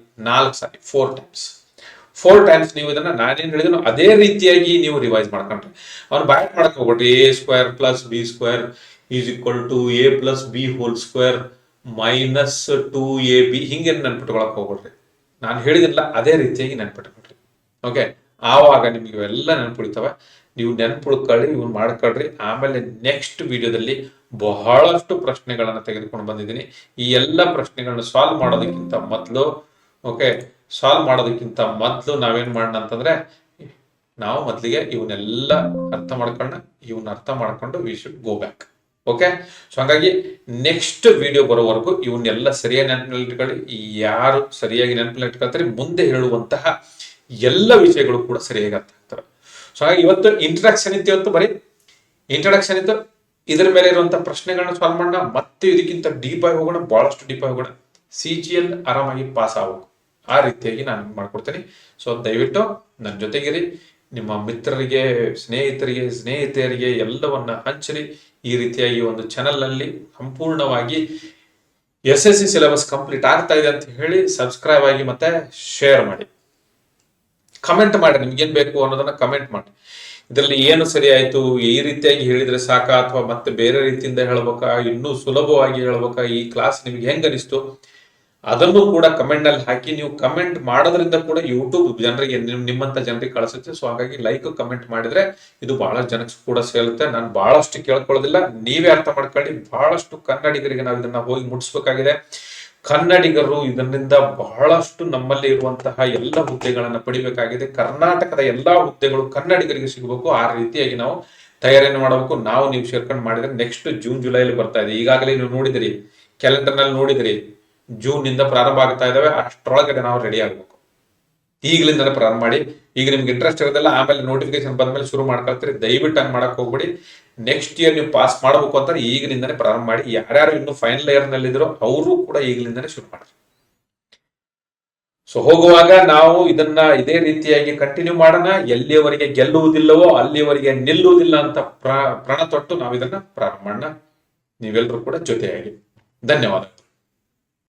4 ಟೈಮ್ಸ್ ನೀವು ಇದನ್ನ ನಾನೇನ್ ಹೇಳಿದ್ರು ಅದೇ ರೀತಿಯಾಗಿ ನೀವು ರಿವೈಸ್ ಮಾಡ್ಕೊಂಡ್ರಿ. ಅವ್ನು ಬ್ಯಾಟ್ ಮಾಡಕ್ ಹೋಗ್ಬಿಟ್ರಿ, A square plus B square is equal to A plus B whole square minus 2ab ಹಿಂಗೆ ನೆನ್ಪಿಟ್ಕೊಳಕ್ ಹೋಗ್ಬಿಡ್ರಿ. ನಾನು ಹೇಳಿದಿಲ್ಲ ಅದೇ ರೀತಿಯಾಗಿ ನೆನ್ಪಿಟ್ಕೊಳ್ರಿ. ಓಕೆ, ಆವಾಗ ನಿಮ್ಗೆ ಇವೆಲ್ಲ ನೆನ್ಪಿಡ್ತಾವ. ನೀವು ನೆನ್ಪಿಡ್ಕೊಳ್ಳಿ, ಇವ್ನು ಮಾಡ್ಕೊಳ್ರಿ. ಆಮೇಲೆ ನೆಕ್ಸ್ಟ್ ವಿಡಿಯೋದಲ್ಲಿ ಬಹಳಷ್ಟು ಪ್ರಶ್ನೆಗಳನ್ನ ತೆಗೆದುಕೊಂಡು ಬಂದಿದ್ದೀನಿ. ಈ ಎಲ್ಲ ಪ್ರಶ್ನೆಗಳನ್ನ ಸಾಲ್ವ್ ಮಾಡೋದಕ್ಕಿಂತ ಮೊದಲು ನಾವೇನ್ ಮಾಡೋಣ ಅಂತಂದ್ರೆ, ನಾವು ಮೊದಲಿಗೆ ಇವನ್ನೆಲ್ಲ ಅರ್ಥ ಮಾಡ್ಕೊಂಡು we should go back. Okay, so ಹಾಗಾಗಿ ನೆಕ್ಸ್ಟ್ ವಿಡಿಯೋ ಬರೋವರೆಗೂ ಇವನ್ನೆಲ್ಲ ಸರಿಯಾಗಿ ನೆನಪಿನಲ್ಲಿ ಇಟ್ಕೊಳ್ಳಿ. ಯಾರು ಸರಿಯಾಗಿ ನೆನಪಿನಲ್ಲಿ ಇಟ್ಕೊಳ್ತಾರೆ ಮುಂದೆ ಹೇಳುವಂತಹ ಎಲ್ಲ ವಿಷಯಗಳು ಕೂಡ ಸರಿಯಾಗಿ ಅರ್ಥ ಆಗ್ತವೆ. ಸೊ ಹಾಗಾಗಿ ಇವತ್ತು ಇಂಟ್ರಡಕ್ಷನ್ ಇತ್ತು, ಬರೀ ಇಂಟ್ರಡಕ್ಷನ್ ಇತ್ತು. ಇದರ ಮೇಲೆ ಇರುವಂತಹ ಪ್ರಶ್ನೆಗಳನ್ನ ಸಾಲ್ವ್ ಮಾಡೋಣ. ಮತ್ತೆ ಇದಕ್ಕಿಂತ ಡೀಪ್ ಆಗಿ ಹೋಗೋಣ, ಬಹಳಷ್ಟು ಡೀಪ್ ಆಗಿ ಹೋಗೋಣ. CGL ಆರಾಮಾಗಿ ಪಾಸ್ ಆಗಬೇಕು, ಆ ರೀತಿಯಾಗಿ ನಾನು ಮಾಡ್ಕೊಡ್ತೇನೆ. ಸೊ ದಯವಿಟ್ಟು ನನ್ನ ಜೊತೆಗಿರಿ. ನಿಮ್ಮ ಮಿತ್ರರಿಗೆ, ಸ್ನೇಹಿತೆಯರಿಗೆ ಎಲ್ಲವನ್ನ ಹಂಚಿರಿ. ಈ ರೀತಿಯಾಗಿ ಒಂದು ಚಾನೆಲ್ ನಲ್ಲಿ ಸಂಪೂರ್ಣವಾಗಿ SSC ಸಿಲೆಬಸ್ ಕಂಪ್ಲೀಟ್ ಆಗ್ತಾ ಇದೆ ಅಂತ ಹೇಳಿ ಸಬ್ಸ್ಕ್ರೈಬ್ ಆಗಿ ಮತ್ತೆ ಶೇರ್ ಮಾಡಿ, ಕಮೆಂಟ್ ಮಾಡಿ. ನಿಮ್ಗೇನ್ ಬೇಕು ಅನ್ನೋದನ್ನ ಕಮೆಂಟ್ ಮಾಡಿ. ಇದರಲ್ಲಿ ಏನು ಸರಿ ಆಯ್ತು, ಈ ರೀತಿಯಾಗಿ ಹೇಳಿದ್ರೆ ಸಾಕಾ ಅಥವಾ ಮತ್ತೆ ಬೇರೆ ರೀತಿಯಿಂದ ಹೇಳ್ಬೇಕಾ, ಇನ್ನೂ ಸುಲಭವಾಗಿ ಹೇಳ್ಬೇಕಾ, ಈ ಕ್ಲಾಸ್ ನಿಮ್ಗೆ ಹೆಂಗ್ ಅನಿಸ್ತು ಅದನ್ನು ಕೂಡ ಕಮೆಂಟ್ ನಲ್ಲಿ ಹಾಕಿ. ನೀವು ಕಮೆಂಟ್ ಮಾಡೋದ್ರಿಂದ ಕೂಡ ಯೂಟ್ಯೂಬ್ ಜನರಿಗೆ, ನಿಮ್ಮಂತ ಜನರಿಗೆ ಕಳಿಸುತ್ತೆ. ಸೊ ಹಾಗಾಗಿ ಲೈಕ್ ಕಮೆಂಟ್ ಮಾಡಿದ್ರೆ ಇದು ಬಹಳ ಜನಕ್ಕೆ ಕೂಡ ಸೇರುತ್ತೆ. ನಾನು ಬಹಳಷ್ಟು ಕೇಳ್ಕೊಳ್ಳೋದಿಲ್ಲ, ನೀವೇ ಅರ್ಥ ಮಾಡ್ಕೊಳ್ಳಿ. ಬಹಳಷ್ಟು ಕನ್ನಡಿಗರಿಗೆ ನಾವು ಇದನ್ನ ಹೋಗಿ ಮುಟ್ಟಿಸ್ಬೇಕಾಗಿದೆ. ಕನ್ನಡಿಗರು ಇದರಿಂದ ಬಹಳಷ್ಟು ನಮ್ಮಲ್ಲಿ ಇರುವಂತಹ ಎಲ್ಲ ಹುದ್ದೆಗಳನ್ನ ಪಡಿಬೇಕಾಗಿದೆ. ಕರ್ನಾಟಕದ ಎಲ್ಲಾ ಹುದ್ದೆಗಳು ಕನ್ನಡಿಗರಿಗೆ ಸಿಗಬೇಕು. ಆ ರೀತಿಯಾಗಿ ನಾವು ತಯಾರಿಯನ್ನು ಮಾಡಬೇಕು. ನೀವು ಸೇರ್ಕೊಂಡು ಮಾಡಿದ್ರೆ ನೆಕ್ಸ್ಟ್ ಜೂನ್ ಜುಲೈಲಿ ಬರ್ತಾ ಇದೆ. ಈಗಾಗಲೇ ನೀವು ನೋಡಿದಿರಿ, ಕ್ಯಾಲೆಂಡರ್ ನಲ್ಲಿ ನೋಡಿದಿರಿ, ಜೂನ್ ನಿಂದ ಪ್ರಾರಂಭ ಆಗ್ತಾ ಇದಾವೆ. ಅಷ್ಟರೊಳಗಡೆ ನಾವು ರೆಡಿ ಆಗ್ಬೇಕು. ಈಗಲಿಂದನೇ ಪ್ರಾರಂಭ ಮಾಡಿ. ಈಗ ನಿಮ್ಗೆ ಇಂಟ್ರೆಸ್ಟ್ ಇರೋದಿಲ್ಲ, ಆಮೇಲೆ ನೋಟಿಫಿಕೇಶನ್ ಬಂದ್ಮೇಲೆ ಶುರು ಮಾಡ್ಕೊಳ್ತೀರಿ. ದಯವಿಟ್ಟು ಹಂಗೆ ಮಾಡಕ್ ಹೋಗ್ಬಿಡಿ. ನೆಕ್ಸ್ಟ್ ಇಯರ್ ನೀವು ಪಾಸ್ ಮಾಡಬೇಕು ಅಂತಾರೆ ಈಗಲಿಂದನೇ ಪ್ರಾರಂಭ ಮಾಡಿ. ಯಾರ್ಯಾರು ಇನ್ನು ಫೈನಲ್ ಇಯರ್ ನಲ್ಲಿ ಇದ್ರು ಅವರು ಕೂಡ ಈಗಲಿಂದನೇ ಶುರು ಮಾಡ್ರಿ. ಸೊ ಹೋಗುವಾಗ ನಾವು ಇದನ್ನ ಇದೇ ರೀತಿಯಾಗಿ ಕಂಟಿನ್ಯೂ ಮಾಡೋಣ. ಎಲ್ಲಿಯವರೆಗೆ ಗೆಲ್ಲುವುದಿಲ್ಲವೋ ಅಲ್ಲಿಯವರೆಗೆ ನಿಲ್ಲುವುದಿಲ್ಲ ಅಂತ ಪ್ರಣ ತೊಟ್ಟು ನಾವು ಇದನ್ನ ಪ್ರಾರಂಭ ಮಾಡೋಣ. ನೀವೆಲ್ಲರೂ ಕೂಡ ಜೊತೆಯಾಗಿ. ಧನ್ಯವಾದ.